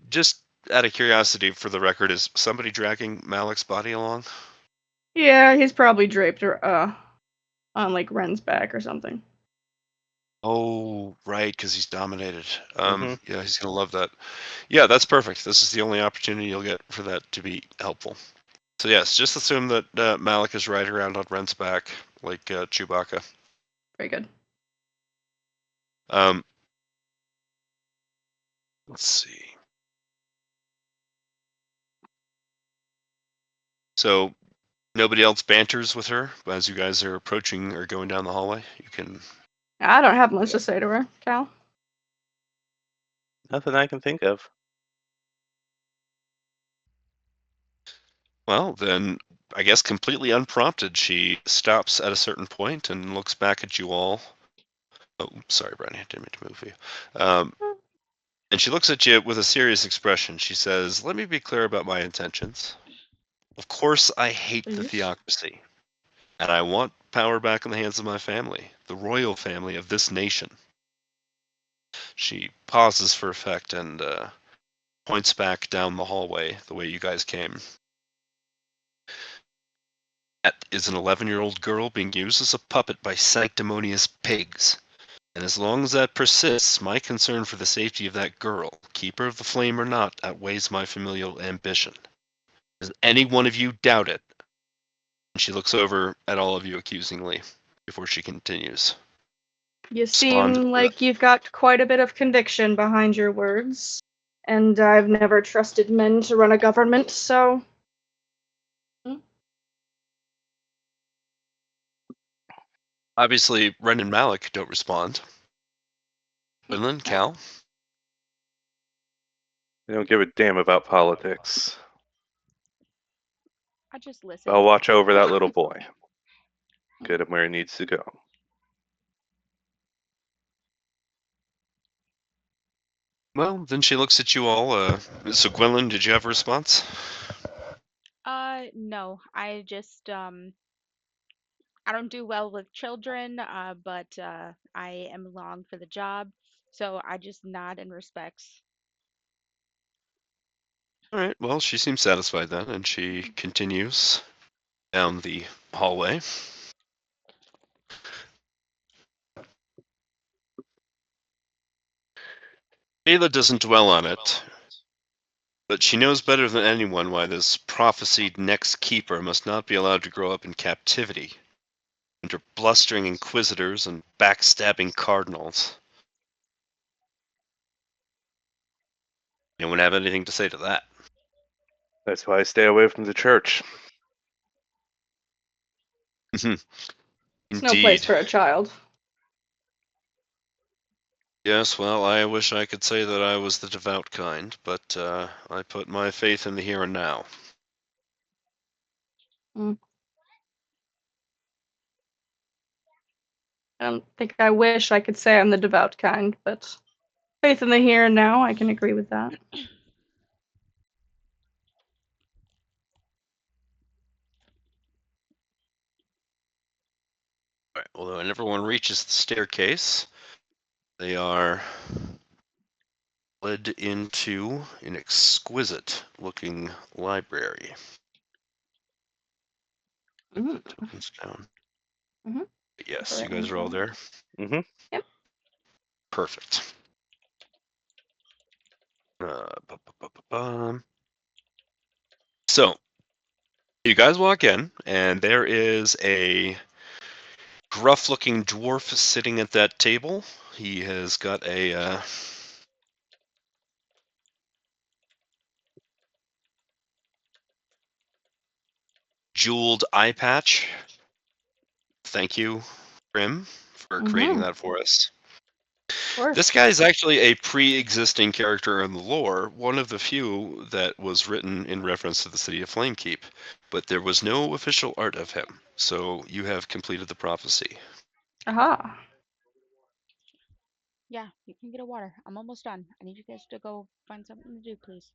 just out of curiosity, for the record, is somebody dragging Malik's body along? Yeah, he's probably draped on like Ren's back or something. Oh, right, because he's dominated. Mm-hmm. Yeah, he's gonna love that. Yeah, that's perfect. This is the only opportunity you'll get for that to be helpful. So yes, just assume that Malik is right around on Ren's back, like Chewbacca. Very good. Um, let's see. So nobody else banters with her as you guys are approaching or going down the hallway. You can. I don't have much to say to her, Cal. Nothing I can think of. Well, then I guess completely unprompted, she stops at a certain point and looks back at you all. Oh, sorry, Brian, I didn't mean to move you. And she looks at you with a serious expression. She says, "Let me be clear about my intentions. Of course, I hate the Please. theocracy, and I want power back in the hands of my family, the royal family of this nation." She pauses for effect and points back down the hallway the way you guys came. That is an 11-year-old girl being used as a puppet by sanctimonious pigs. And as long as that persists, my concern for the safety of that girl, keeper of the flame or not, outweighs my familial ambition. Does any one of you doubt it? And she looks over at all of you accusingly before she continues. You Respond. seem like you've got quite a bit of conviction behind your words, and I've never trusted men to run a government, so. Obviously, Ren and Malik don't respond. Quinlan, Cal? I don't give a damn about politics. I just listen. I'll watch over that little boy. Get him where he needs to go. Well, then she looks at you all. So, Gwendolyn, did you have a response? No, I don't do well with children, but I am long for the job, so I just nod in respects. All right, well, she seems satisfied then, and she continues down the hallway. Ayla doesn't dwell on it, but she knows better than anyone why this prophesied next keeper must not be allowed to grow up in captivity under blustering inquisitors and backstabbing cardinals. Anyone have anything to say to that? That's why I stay away from the church. It's no place Indeed. for a child. Yes, well, I wish I could say that I was the devout kind, but I put my faith in the here and now. I don't think I wish I could say I'm the devout kind, but faith in the here and now, I can agree with that. All right, well, when everyone reaches the staircase, they are led into an exquisite-looking library. Mm. Tokens down. Mhm. Yes, Right you guys one are all down. there? Mm-hmm. Yep. Perfect. Ba-ba-ba-ba-bum. So, you guys walk in, and there is a gruff-looking dwarf sitting at that table. He has got a jeweled eye patch. Thank you, Grim, for creating Mhm. that for us. Of course. This guy is actually a pre-existing character in the lore, one of the few that was written in reference to the city of Flamekeep, but there was no official art of him, so you have completed the prophecy. Aha. Yeah, you can get a water. I'm almost done. I need you guys to go find something to do, please.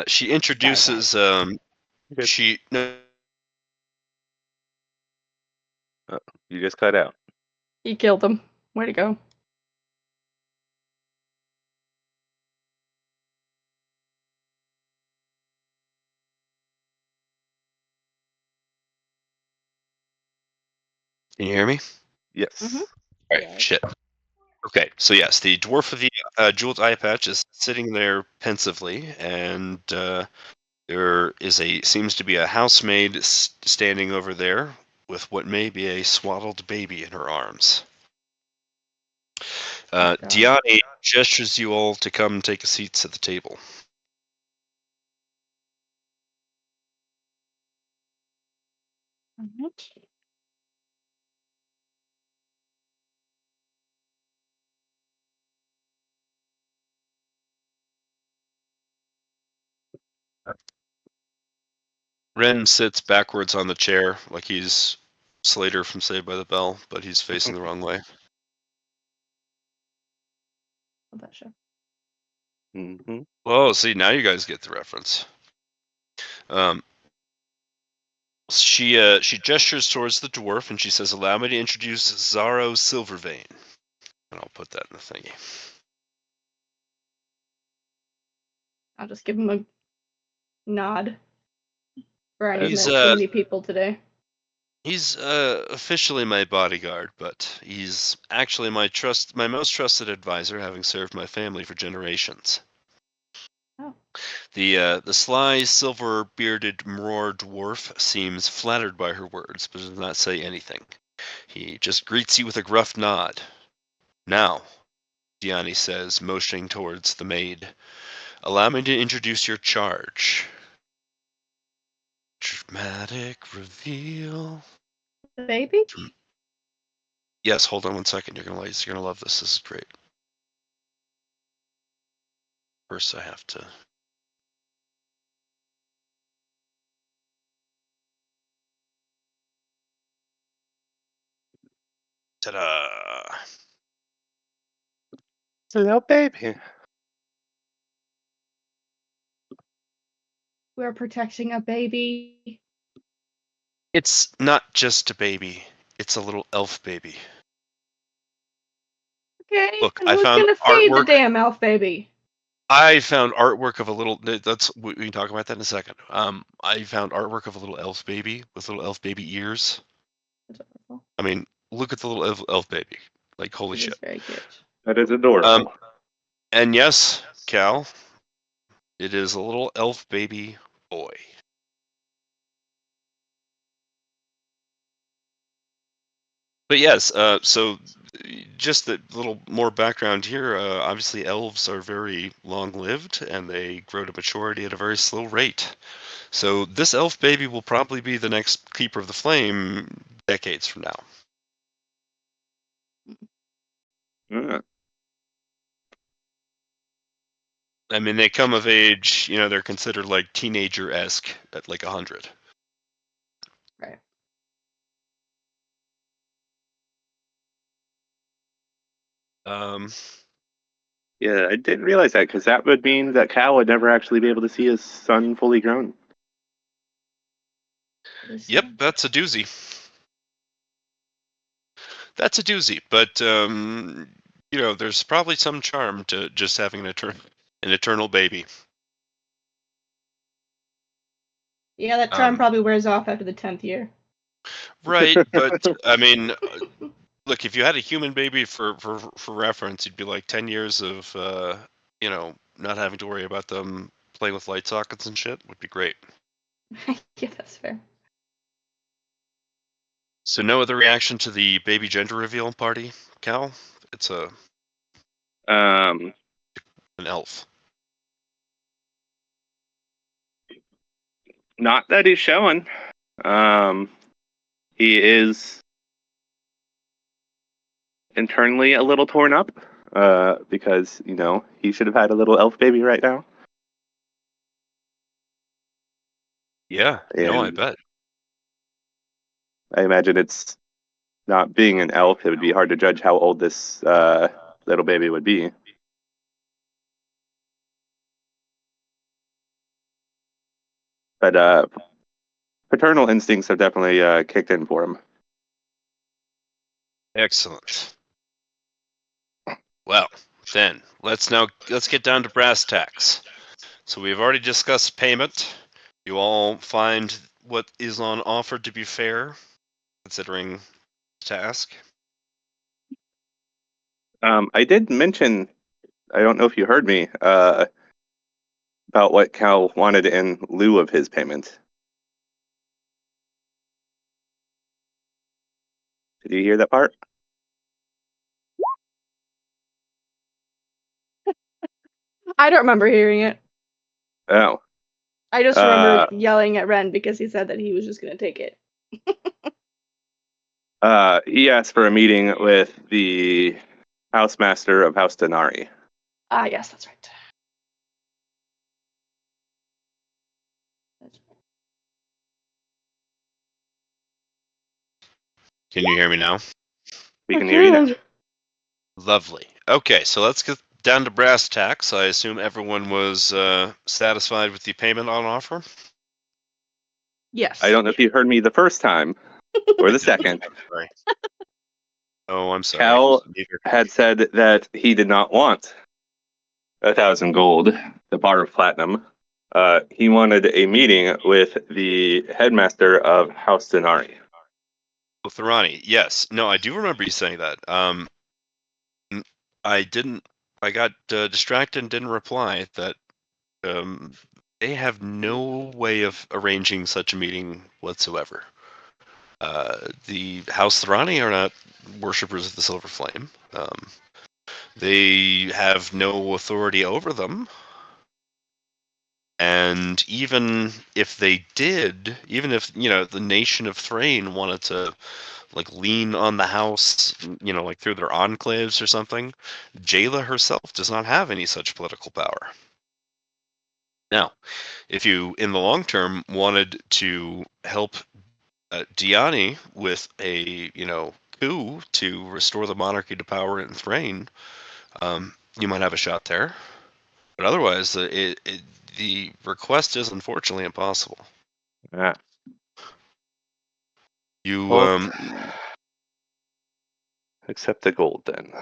She Sky introduces, Good. she, no, You just cut out. You killed him. Way to go. can you hear me? Yes. Mhm. All right, Yes. shit. Okay, so yes, the dwarf with the jeweled eye patch is sitting there pensively, and there is seems to be a housemaid standing over there with what may be a swaddled baby in her arms. Oh, God. Diani gestures you all to come take a seats at the table. Alright. Ren sits backwards on the chair like he's Slater from Saved by the Bell, but he's facing the wrong way. Love that show. Mm-hmm. Oh, see, now you guys get the reference. She gestures towards the dwarf and she says, "Allow me to introduce Zaro Silvervein." And I'll put that in the thingy. I'll just give him a nod. Brian's He's met too many people today. He's officially my bodyguard, but he's actually my most trusted advisor, having served my family for generations. Oh. The sly, silver-bearded Mror dwarf seems flattered by her words, but does not say anything. He just greets you with a gruff nod. "Now," Diani says, motioning towards the maid, "allow me to introduce your charge." Dramatic reveal. The baby? Yes, hold on one second. You're gonna love this. This is great. First, I have to. Ta-da! It's a little baby. We're protecting a baby. It's not just a baby. It's a little elf baby. Okay, Look, and I who's found gonna feed the artwork. damn elf baby? I found artwork of a little. We can talk about that in a second. I found artwork of a little elf baby with little elf baby ears. That's adorable. I mean, look at the little elf baby. Like, holy It shit. is very cute. That is adorable. And yes, Cal, it is a little elf baby boy. But yes, so just a little more background here. Obviously, elves are very long-lived, and they grow to maturity at a very slow rate. So this elf baby will probably be the next keeper of the flame decades from now. Uh, I mean, they come of age. They're considered like teenager-esque at like 100. Right. Um, yeah, I didn't realize that because that would mean that Cal would never actually be able to see his son fully grown. Yep, that's a doozy. That's a doozy, but there's probably some charm to just having an eternal baby. Yeah, that charm Um, probably wears off after the 10th year. Right, but I mean, look, if you had a human baby for reference, you'd be like 10 years of not having to worry about them playing with light sockets and shit would be great. Yeah, that's fair. So no other reaction to the baby gender reveal party, Cal? It's Um, an elf. not that he's showing. He is internally a little torn up because he should have had a little elf baby right now. Yeah, no, I And bet. I imagine it's not being an elf. It would be hard to judge how old this little baby would be. But paternal instincts have definitely kicked in for him. Excellent. Well, then let's get down to brass tacks. So we've already discussed payment. You all find what is on offer to be fair, considering the task. I did mention, I don't know if you heard me, about what Cal wanted in lieu of his payment. Did you hear that part? I don't remember hearing it. Oh. I just remember yelling at Ren because he said that he was just going to take it. He asked for a meeting with the housemaster of House Denari. Ah, yes, that's right. Can you hear me now? We can hear you now. Lovely. Okay, so let's get down to brass tacks. I assume everyone was satisfied with the payment on offer? Yes. I don't know if you heard me the first time or the second. Sorry. Oh, I'm sorry. Cal Neither. had said that he did not want 1,000 gold, the bar of platinum. He wanted a meeting with the headmaster of House Denari. Oh, Thorani, yes. No, I do remember you saying that. I didn't. I got distracted and didn't reply that they have no way of arranging such a meeting whatsoever. The House Thorani are not worshippers of the Silver Flame. They have no authority over them. And even if they did, even if, the nation of Thrain wanted to, like, lean on the house, like through their enclaves or something, Jayla herself does not have any such political power. Now, if you, in the long term, wanted to help Diani with a, coup to restore the monarchy to power in Thrain, you might have a shot there. But otherwise, the request is unfortunately impossible. Yeah. You, Well, accept the gold then.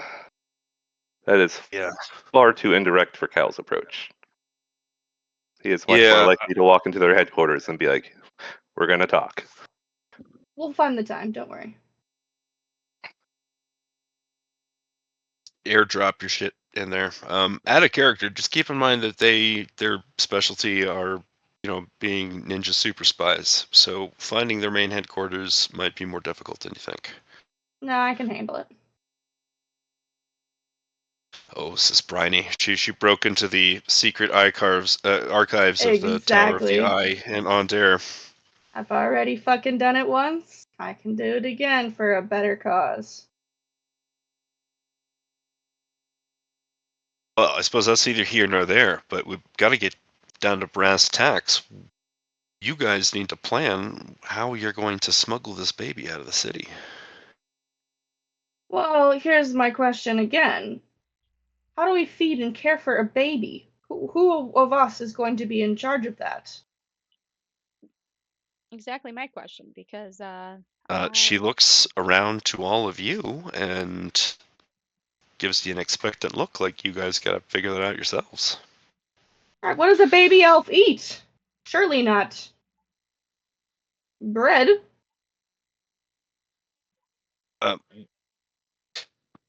That is yeah, far too indirect for Cal's approach. He is much more yeah. likely to walk into their headquarters and be like, "We're going to talk." We'll find the time, don't worry. Airdrop your shit in there. Add a character. Just keep in mind that their specialty are, being ninja super spies. So finding their main headquarters might be more difficult than you think. No, I can handle it. Oh, this is Bryony. She broke into the secret archives of the Tower of the Exactly. Eye in Aundair. I've already fucking done it once. I can do it again for a better cause. Well, I suppose that's neither here nor there, but we've got to get down to brass tacks. You guys need to plan how you're going to smuggle this baby out of the city. Well, here's my question again. How do we feed and care for a baby? Who of us is going to be in charge of that? Exactly my question, because She looks around to all of you and gives you an expectant look like you guys got to figure that out yourselves. Alright, what does a baby elf eat? Surely not bread. Uh,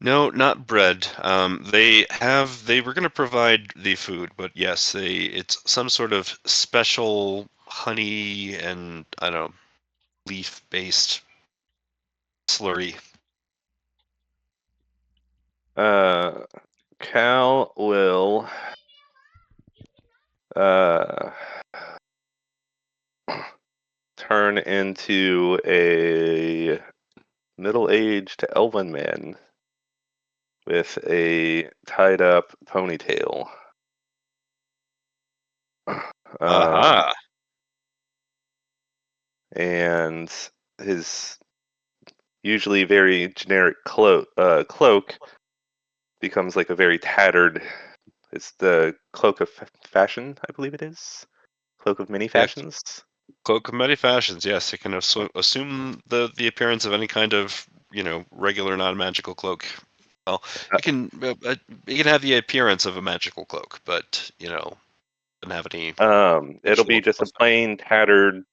no, not bread. They were going to provide the food, but yes, it's some sort of special honey and I don't know, leaf-based slurry. Cal will uh, turn into a middle-aged elven man with a tied-up ponytail. Aha! And his usually very generic cloak becomes like a very tattered. It's the cloak of fashion, I believe it is. Cloak of many Yes, fashions. cloak of many fashions. Yes, it can assume the appearance of any kind of regular non-magical cloak. Well, Uh, it can have the appearance of a magical cloak, but doesn't have any It'll be additional just a plus plain tattered,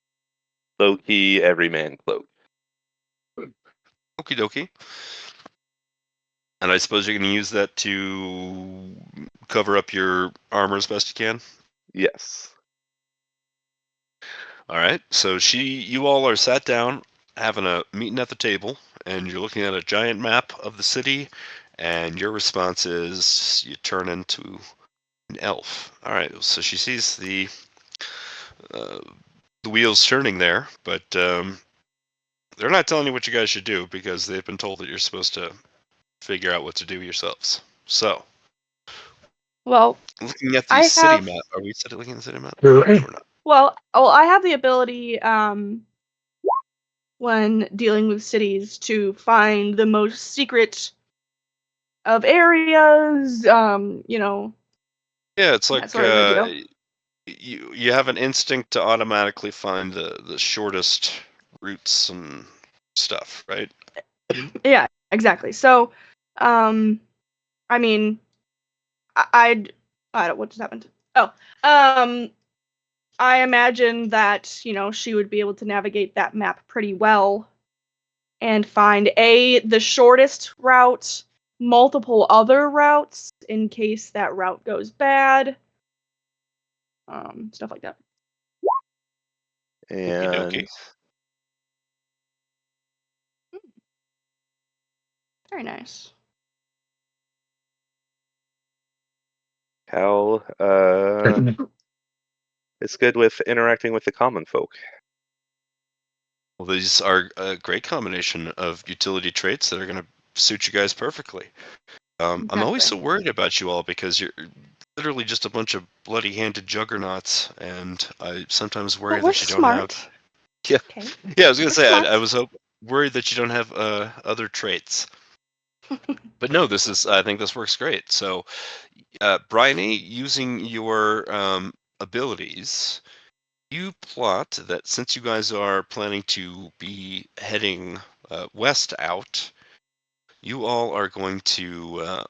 low-key everyman cloak. Okie dokie. And I suppose you're going to use that to cover up your armor as best you can. Yes. All right. So you all are sat down, having a meeting at the table, and you're looking at a giant map of the city, and your response is you turn into an elf. All right. So she sees uh, the wheels turning there, but they're not telling you what you guys should do because they've been told that you're supposed to figure out what to do yourselves. So, Well, looking at the I city have map, are we looking at the city map? Or not? I have the ability when dealing with cities to find the most secret of areas, Yeah, it's that like sort of a deal. you have an instinct to automatically find the shortest routes and stuff, right? Yeah, exactly. So, um, I mean, I don't what just happened. Oh, um, I imagine that she would be able to navigate that map pretty well and find the shortest route, multiple other routes in case that route goes bad, stuff like that. Okie dokie. And Very nice. Cal is good with interacting with the common folk. Well, these are a great combination of utility traits that are going to suit you guys perfectly. I'm always so Exactly. worried about you all because you're literally just a bunch of bloody-handed juggernauts, and I sometimes worry But we're that you don't have. smart. Yeah, Okay. yeah. I was gonna We're say smart. I was worried that you don't have other traits, but no, I think this works great. So, Bryony, using your abilities, you plot that since you guys are planning to be heading west out, you all are going to.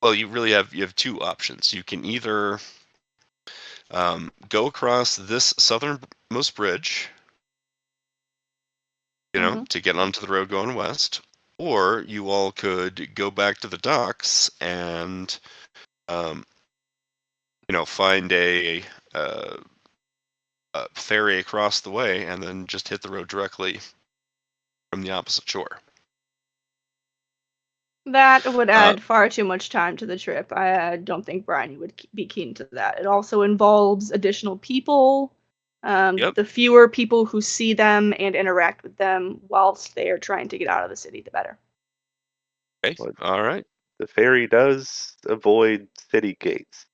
Well, you have two options. You can either go across this southernmost bridge, Hmm. to get onto the road going west, or you all could go back to the docks and, um, find uh, a ferry across the way and then just hit the road directly from the opposite shore. That would Uh, add far too much time to the trip. I don't think Bryony would be keen to that. It also involves additional people. yep. The fewer people who see them and interact with them whilst they are trying to get out of the city, the better. Okay. Well, All right. the ferry does avoid city gates.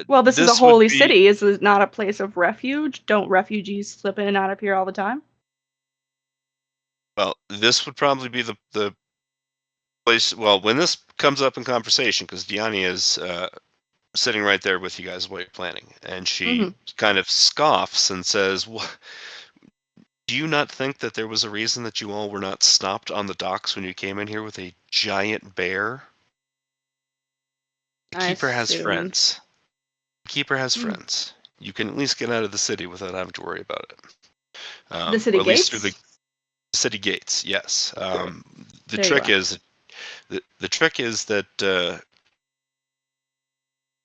Well, this is a This would holy be city. Is this not a place of refuge? Don't refugees slip in and out of here all the time? well. This would probably be the place. Well, when this comes up in conversation, because Diani is sitting right there with you guys while you're planning, and she Mm-hmm. kind of scoffs and says, "Well, do you not think that there was a reason that you all were not stopped on the docks when you came in here with a giant bear? The I keeper has assumed. friends. The keeper has Hmm. friends. You can at least get out of the city without having to worry about it. The Or city at least through the gates? city gates. Yes. The There you trick are. is the trick is that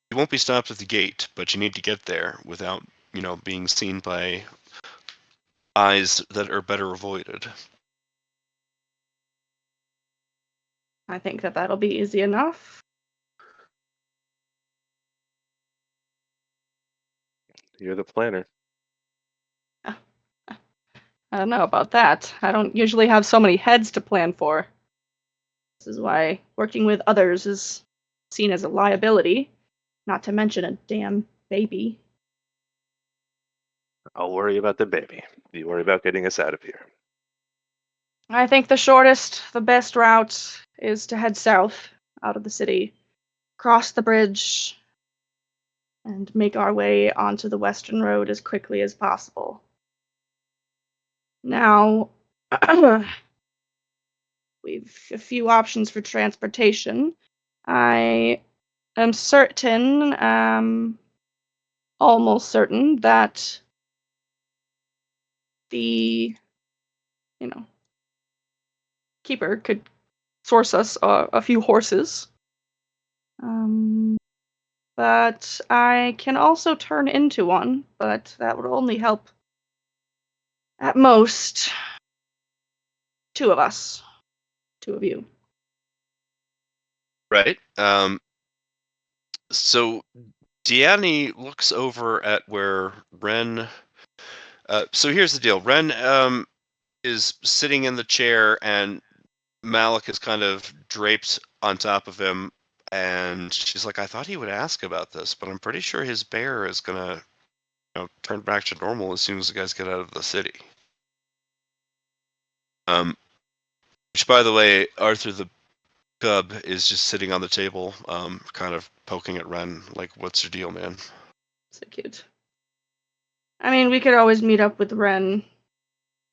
you won't be stopped at the gate, but you need to get there without being seen by eyes that are better avoided." I think that that'll be easy enough. You're the planner. I don't know about that. I don't usually have so many heads to plan for. This is why working with others is seen as a liability, not to mention a damn baby. I'll worry about the baby. You worry about getting us out of here. I think the shortest, the best route is to head south out of the city, cross the bridge, and make our way onto the western road as quickly as possible. Now, we've a few options for transportation. I am certain, almost certain, that the, you know, keeper could source us a few horses. Um, but I can also turn into one, but that would only help at most two of us, two of you. Right. So Deanne looks over at where Ren. So here's the deal. Ren is sitting in the chair, and Malik is kind of draped on top of him. And she's like, "I thought he would ask about this, but I'm pretty sure his bear is gonna, turn back to normal as soon as the guys get out of the city." Which, by the way, Arthur the cub is just sitting on the table, kind of poking at Ren, like, "What's your deal, man?" So cute. I mean, we could always meet up with Ren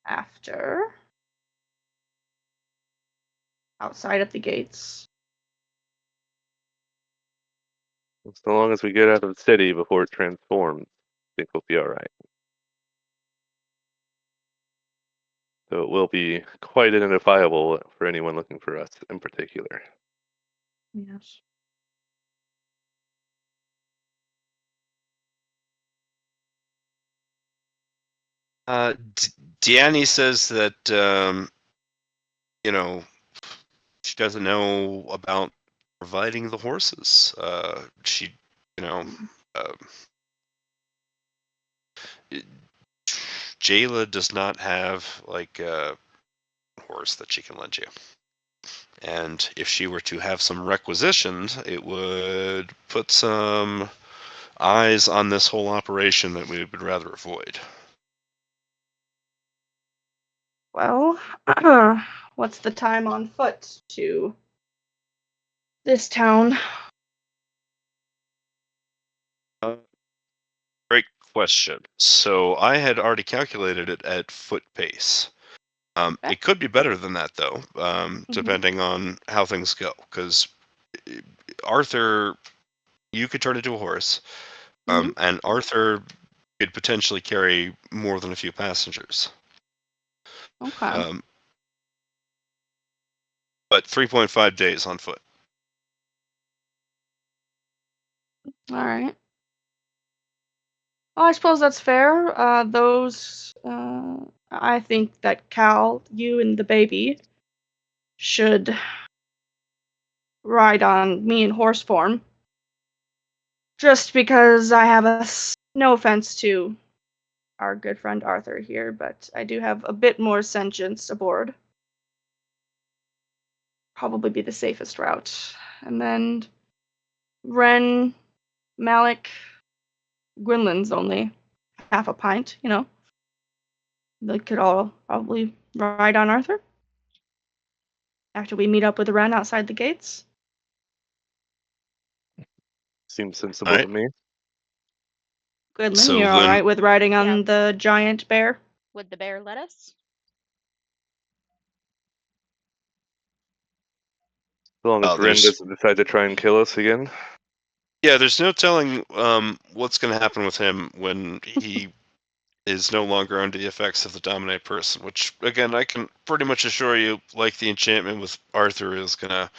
after, outside at the gates. So long as we get out of the city before it transforms, I think we'll be all right. So it will be quite identifiable for anyone looking for us in particular. Yes. Deanne says that you know she doesn't know about providing the horses. She, you know, uh, Jayla does not have like a horse that she can lend you. And if she were to have some requisitions, it would put some eyes on this whole operation that we would rather avoid. Well, what's the time on foot to this town? Uh, Great question. So I had already calculated it at foot pace. Okay. It could be better than that, though, Mhm. depending on how things go. Because Arthur, you could turn into a horse, Mhm. and Arthur could potentially carry more than a few passengers. Okay. Um, but 3.5 days on foot. All right. Well, I suppose that's fair. Those I think that Cal, you and the baby should ride on me in horse form. Just because I have no offense to our good friend Arthur here, but I do have a bit more sentience aboard. Probably be the safest route. And then Ren, Malik, Gwynlin's only half a pint, you know. They could all probably ride on Arthur after we meet up with Ren outside the gates. Seems sensible All to right. me. Gwynlin, So you're then, alright with riding on Yeah. the giant bear? Would the bear let us? As long as Rin there's doesn't decide to try and kill us again. there's no telling what's going to happen with him when he is no longer under the effects of the dominate person. Which, again, I can pretty much assure you, like the enchantment with Arthur, is going to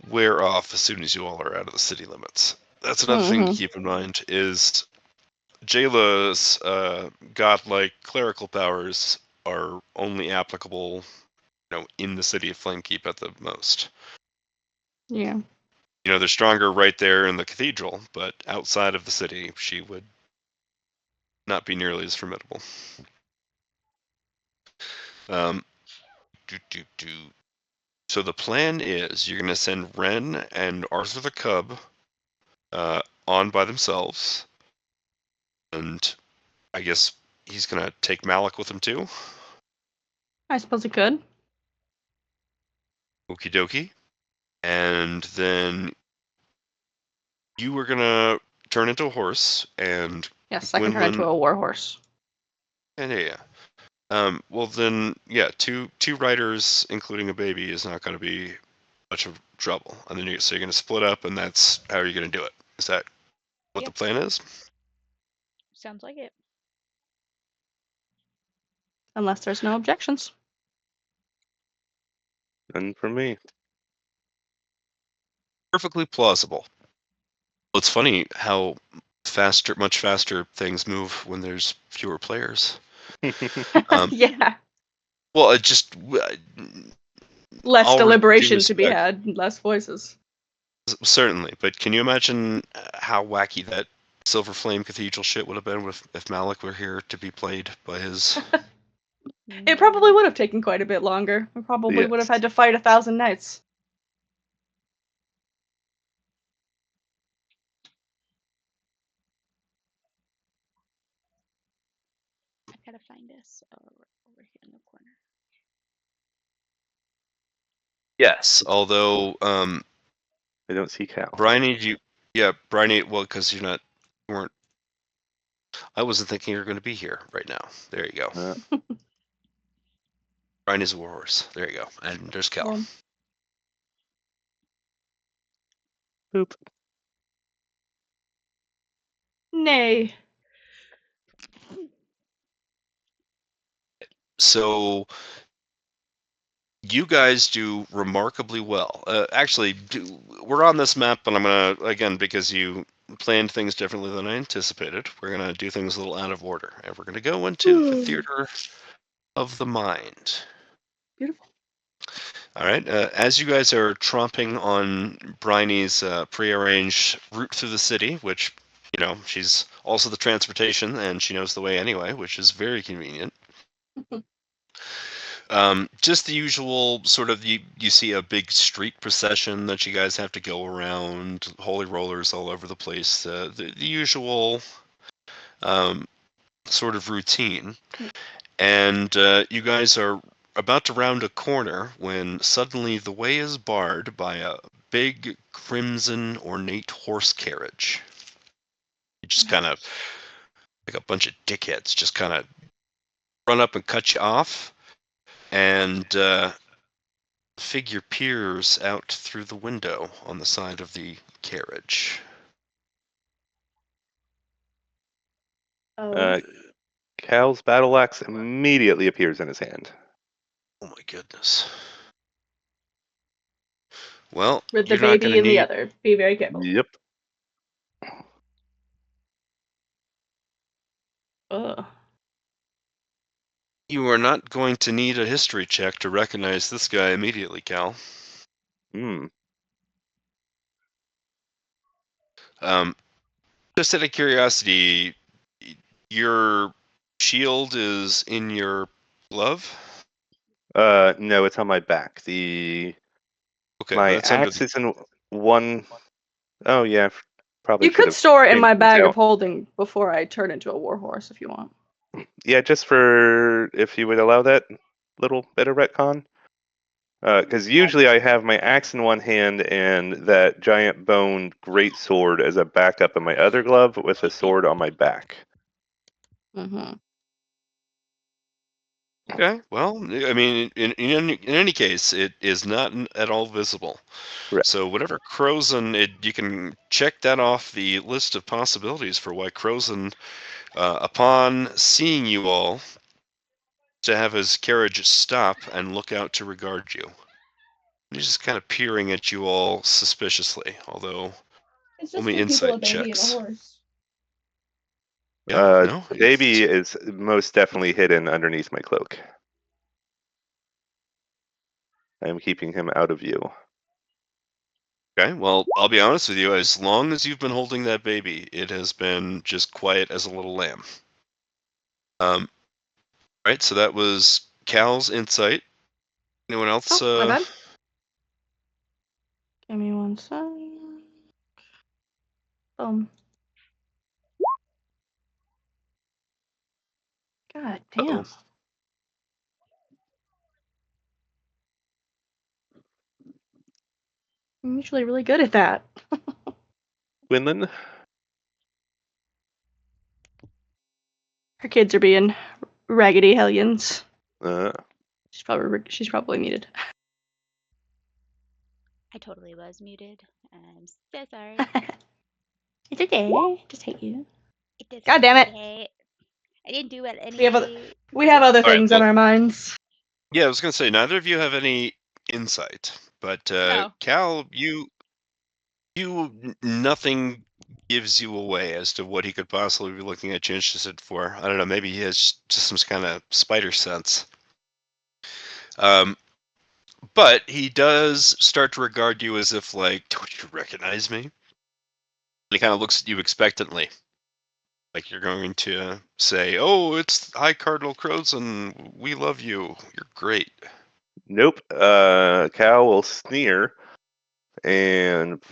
wear off as soon as you all are out of the city limits. That's another thing to Mm-hmm. keep in mind is Jayla's godlike clerical powers are only applicable, in the city of Flamekeep at the most. Yeah. They're stronger right there in the cathedral, but outside of the city, she would not be nearly as formidable. Um, do, do, do. So the plan is you're going to send Ren and Arthur the Cub on by themselves, and I guess he's going to take Malik with him too. I suppose it could. Okie dokie. And then you were going to turn into a horse, and Yes, I can turn into Gwynlyn. a warhorse. Yeah. Well then, yeah, two riders, including a baby, is not going to be much of trouble. And then so you're going to split up, and that's how you're going to do it. Is that what the Yep. plan is? Sounds like it. Unless there's no objections. And for me. Perfectly plausible. Well, it's funny how much faster things move when there's fewer players. Um, Yeah. well, it just Less all due deliberation to be respect, had, less voices. certainly. But can you imagine how wacky that Silver Flame Cathedral shit would have been if Malik were here to be played by his? It probably would have taken quite a bit longer. We probably would have Yes. had to fight 1,000 knights. I gotta find us over here in the corner. Yes, although I don't see Cal. Bryony, Bryony. Well, because you weren't. I wasn't thinking you were going to be here right now. There you go. Bryony's a warhorse. There you go. And there's Cal. Well, Boop. nay. So you guys do remarkably well. Actually, we're on this map, but I'm gonna again because you planned things differently than I anticipated. We're gonna do things a little out of order, and we're gonna go into the theater of the mind. Beautiful. All right. As you guys are tromping on Bryony's prearranged route through the city, which, she's also the transportation and she knows the way anyway, which is very convenient. Just the usual sort of, you see a big street procession that you guys have to go around, holy rollers all over the place, the usual sort of routine. And you guys are about to round a corner when suddenly the way is barred by a big crimson ornate horse carriage. You just kind of, like a bunch of dickheads, just kind of run up and cut you off, and figure peers out through the window on the side of the carriage. Oh. Cal's battle axe immediately appears in his hand. Oh my goodness. Well, With the you're not going baby to in the need. other. Be very careful. Yep. Ugh. You are not going to need a history check to recognize this guy immediately, Cal. Hmm. Just out of curiosity, your shield is in your glove? No, it's on my back. Okay, My that's under axe the... is in one. Oh yeah, probably You should could have store it in changed my these bag of out. holding before I turn into a warhorse if you want. Yeah, just for if you would allow that little bit of retcon. Because usually I have my axe in one hand and that giant bone great sword as a backup in my other glove with a sword on my back. Mm-hmm. Okay, well, I mean, in any case, it is not at all visible. Correct. So whatever Crozen, you can check that off the list of possibilities for why Crozen, upon seeing you all, to have his carriage stop and look out to regard you. He's just kind of peering at you all suspiciously, although It's just only two people, a insight baby, and a checks. horse. Yeah, no, Baby is most definitely hidden underneath my cloak. I am keeping him out of view. okay, well, I'll be honest with you, as long as you've been holding that baby, it has been just quiet as a little lamb. Right, so that was Cal's insight. Anyone else? Oh, my bad. Give me one second. Boom. God Uh-oh. damn. I'm usually really good at that. Quinlan? Her kids are being raggedy hellions. Uh, She's probably muted. I totally was muted. I'm so sorry. It's okay. Just hate you. It is God damn it. okay. I didn't do it We have other All right, things on well, our minds. yeah, I was going to say, neither of you have any insight, but No. Cal, nothing gives you away as to what he could possibly be looking at you interested for. I don't know, maybe he has just some kind of spider sense. But he does start to regard you as if, like, don't you recognize me? And he kind of looks at you expectantly, like you're going to say, "Oh, it's High Cardinal Crozen. We love you. You're great." nope. Cal will sneer and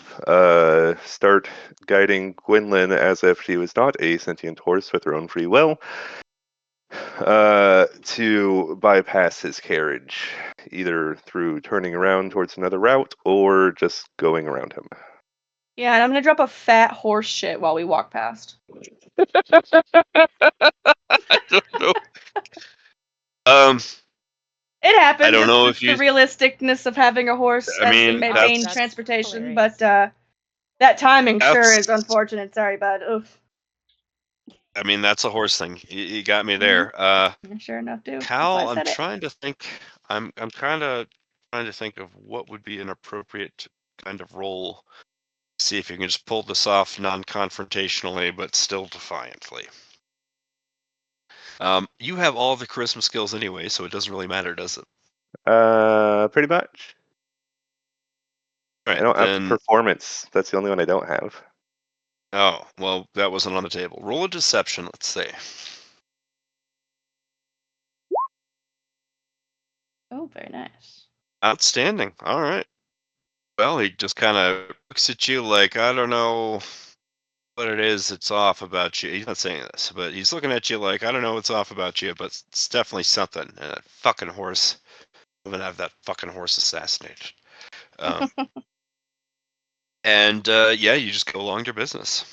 start guiding Gwynlyn as if she was not a sentient horse with her own free will to bypass his carriage, either through turning around towards another route or just going around him. Yeah, and I'm gonna drop a fat horse shit while we walk past. I don't know. Um, It I happens. don't know It's if the you. realisticness of having a horse I as the mean, main That's transportation, hilarious. but that timing sure that's. is unfortunate. Sorry, bud. Oof. I mean, that's a horse thing. You got me Mhm. there. Sure enough, do. That's why I Cal, I'm said it. trying to think. I'm kind of trying to think of what would be an appropriate kind of role. See if you can just pull this off non-confrontationally, but still defiantly. You have all the charisma skills anyway, so it doesn't really matter, does it? Pretty much. All I right, don't have then. performance. That's the only one I don't have. Oh, well, that wasn't on the table. Roll a deception, let's say. Oh, very nice. Outstanding. All right. Well, he just kind of looks at you like, I don't know what it is that's off about you. He's not saying this, but he's looking at you like, I don't know what's off about you, but it's definitely something. And that fucking horse. I'm going to have that fucking horse assassinated. Um, and yeah, you just go along your business.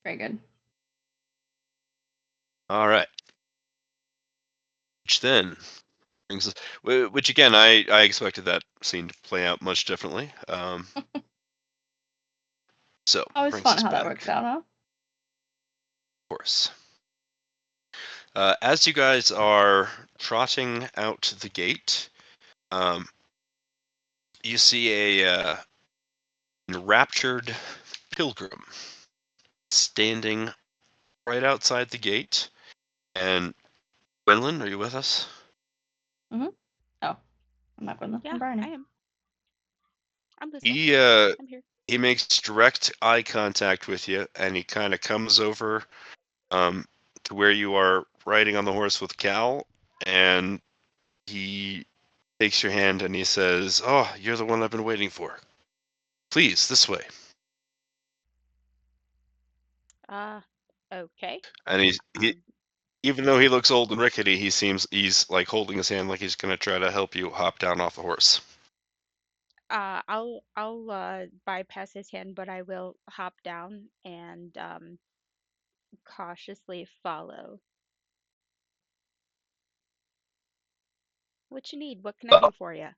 Very good. All right. Which then brings us, which again, I expected that scene to play out much differently. So Always brings fun us how that back, works out, huh? of course. As you guys are trotting out the gate, um, you see a enraptured pilgrim standing right outside the gate, and Gwendolyn, are you with us? Oh, I'm not going to Yeah, listen to I Bryony. am. I'm listening. He I'm here. he makes direct eye contact with you, and he kind of comes over um, to where you are riding on the horse with Cal, and he takes your hand and he says, "Oh, you're the one I've been waiting for. Please, this way." Okay. And he Um, even though he looks old and rickety, he's like holding his hand like he's gonna try to help you hop down off the horse. I'll bypass his hand, but I will hop down and cautiously follow. What you need? What can I Uh, do for you?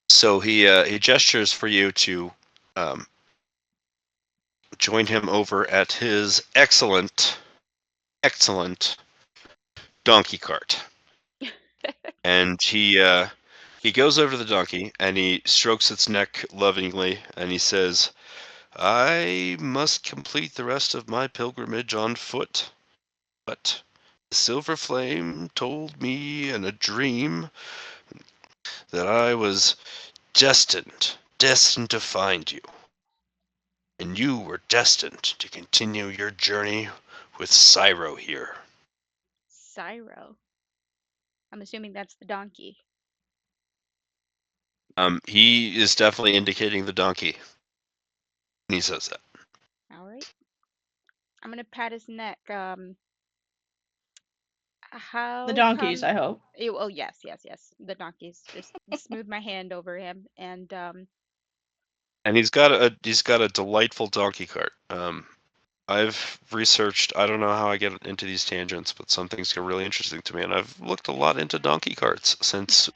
so he gestures for you to um, join him over at his excellent donkey cart. And he goes over to the donkey and he strokes its neck lovingly and he says, "I must complete the rest of my pilgrimage on foot, but the silver flame told me in a dream that I was destined to find you, and you were destined to continue your journey with Cyro here." Cyro. I'm assuming that's the donkey. He is definitely indicating the donkey when he says that. All right. I'm gonna pat his neck. The How donkeys, come? I hope. Oh, yes, yes, yes. The donkeys. Just smooth my hand over him, and And he's got a delightful donkey cart. I've researched. I don't know how I get into these tangents, but some things get really interesting to me, and I've looked a lot into donkey carts since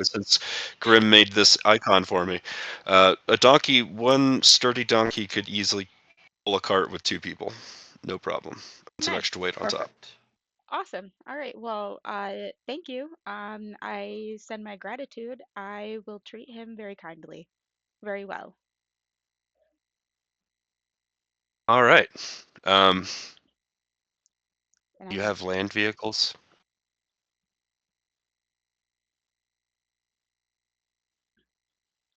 since Grimm made this icon for me. One sturdy donkey could easily pull a cart with two people, no problem. Some nice. extra weight on top. Perfect. Awesome. All right. Well, thank you. I send my gratitude. I will treat him very kindly, very well. All right. Um, And you I'm have land vehicles.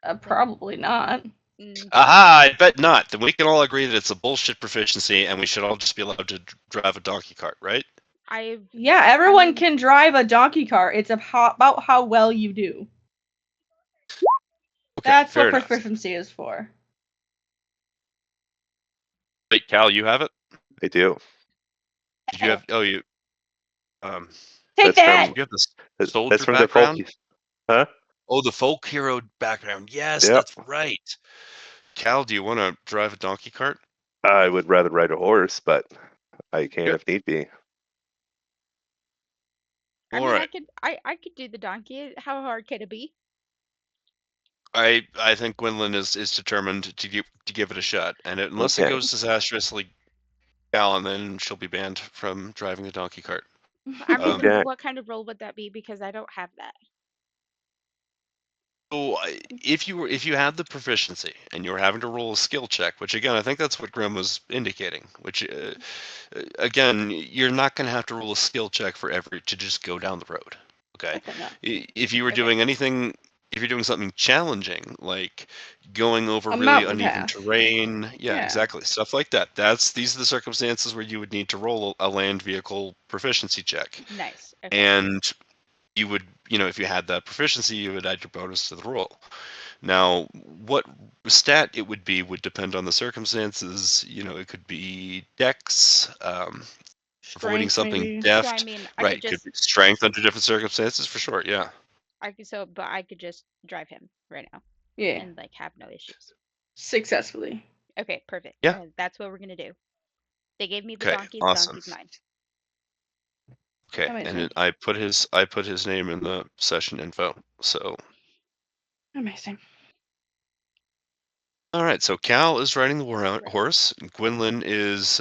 then. Probably not. Mm, Aha! I bet not. Then we can all agree that it's a bullshit proficiency, and we should all just be allowed to drive a donkey cart, right? I Yeah, I everyone mean, can drive a donkey cart. It's about how well you do. Okay, That's fair what enough. proficiency is for. Wait, Cal, you have it? I do. Did you have? Oh, you. Um, Take That's that! from you have the that's soldier from the folk. background. Huh? Oh, the folk hero background. Yes, Yep. that's right. Cal, do you want to drive a donkey cart? I would rather ride a horse, but I can Yeah. if need be. I All mean, right. I could do the donkey. How hard could it be? I think Gwendolyn is determined to give it a shot, and unless it Okay. goes disastrously, Cal, and then she'll be banned from driving a donkey cart. I mean, Um, Okay. what kind of role would that be? Because I don't have that. So if you had the proficiency and you were having to roll a skill check, which again I think that's what Grim was indicating, which again you're not going to have to roll a skill check for every to just go down the road. Okay, Okay, no. If you were Okay. doing anything, if you're doing something challenging like going over A really mountain uneven path. terrain, yeah, Yeah. exactly, stuff like that. These are the circumstances where you would need to roll a land vehicle proficiency check, Nice. Okay. and you would, if you had that proficiency, you would add your bonus to the roll. Now, what stat it would be would depend on the circumstances. It could be dex, avoiding Strength, something maybe. So I deft. mean, I Right, could it could just be strength under different circumstances for sure. Yeah. but I could just drive him right now Yeah. and like have no issues. Successfully. Okay, perfect. Yeah. That's what we're gonna do. They gave me the Okay. donkey. The Awesome. donkey's mine. Okay, and Amazing. then I put his name in the session info. So, Amazing. all right. So Cal is riding the Right. horse. Gwynlyn is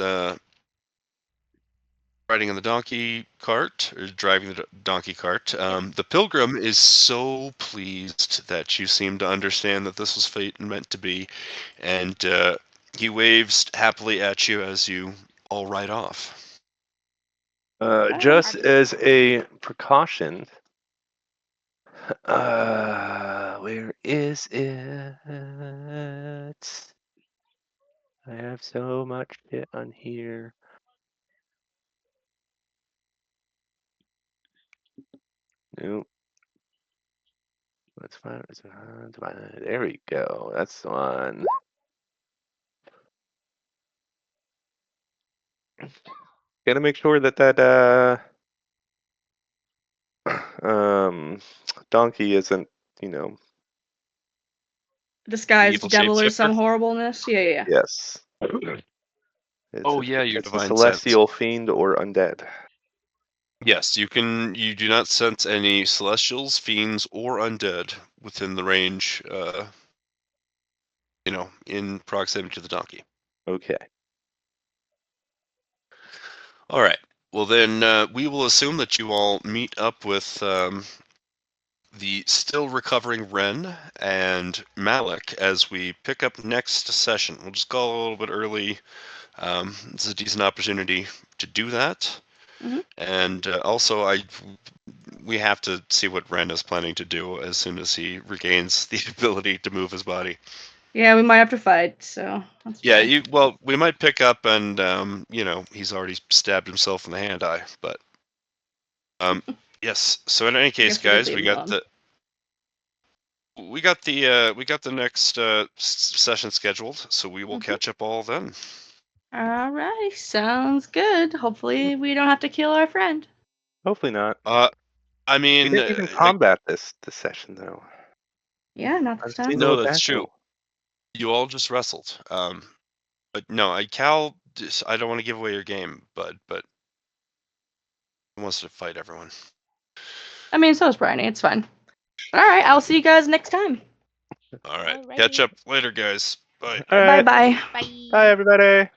riding on the donkey cart or driving the donkey cart. Yep. The pilgrim is so pleased that you seem to understand that this was fate and meant to be, and he waves happily at you as you all ride off. Just as a precaution, where is it? I have so much shit on here. Nope. Let's find it. There we go. That's the one. Gotta make sure that donkey isn't, Disguised Evil devil or some shapeshifter? horribleness. Yeah. yes. It's Oh yeah, your it's a divine sense. celestial fiend or undead. Yes, you do not sense any celestials, fiends, or undead within the range, in proximity to the donkey. Okay. All right. Well, then we will assume that you all meet up with the still recovering Ren and Malik as we pick up next session. We'll just call it a little bit early. It's a decent opportunity to do that. Mhm. And also, we have to see what Ren is planning to do as soon as he regains the ability to move his body. Yeah, we might have to fight, so that's Yeah, fine. well, we might pick up and, he's already stabbed himself in the hand eye, but, yes. So in any I case, guess we'll just guys, leave we him got alone. the next session scheduled, so we will Mhm. catch up all then. Alright, sounds good. Hopefully we don't have to kill our friend. Hopefully not. I We mean, didn't even combat this session though. Yeah, not I've this time. seen no no, that's true. battle. You all just wrestled. But no, Cal, I don't want to give away your game, but he wants to fight everyone. I mean, so is Bryony. It's fine. Alright, I'll see you guys next time. All right, Alrighty. catch up later, guys. Bye. All Bye right. bye. Bye. Bye, everybody.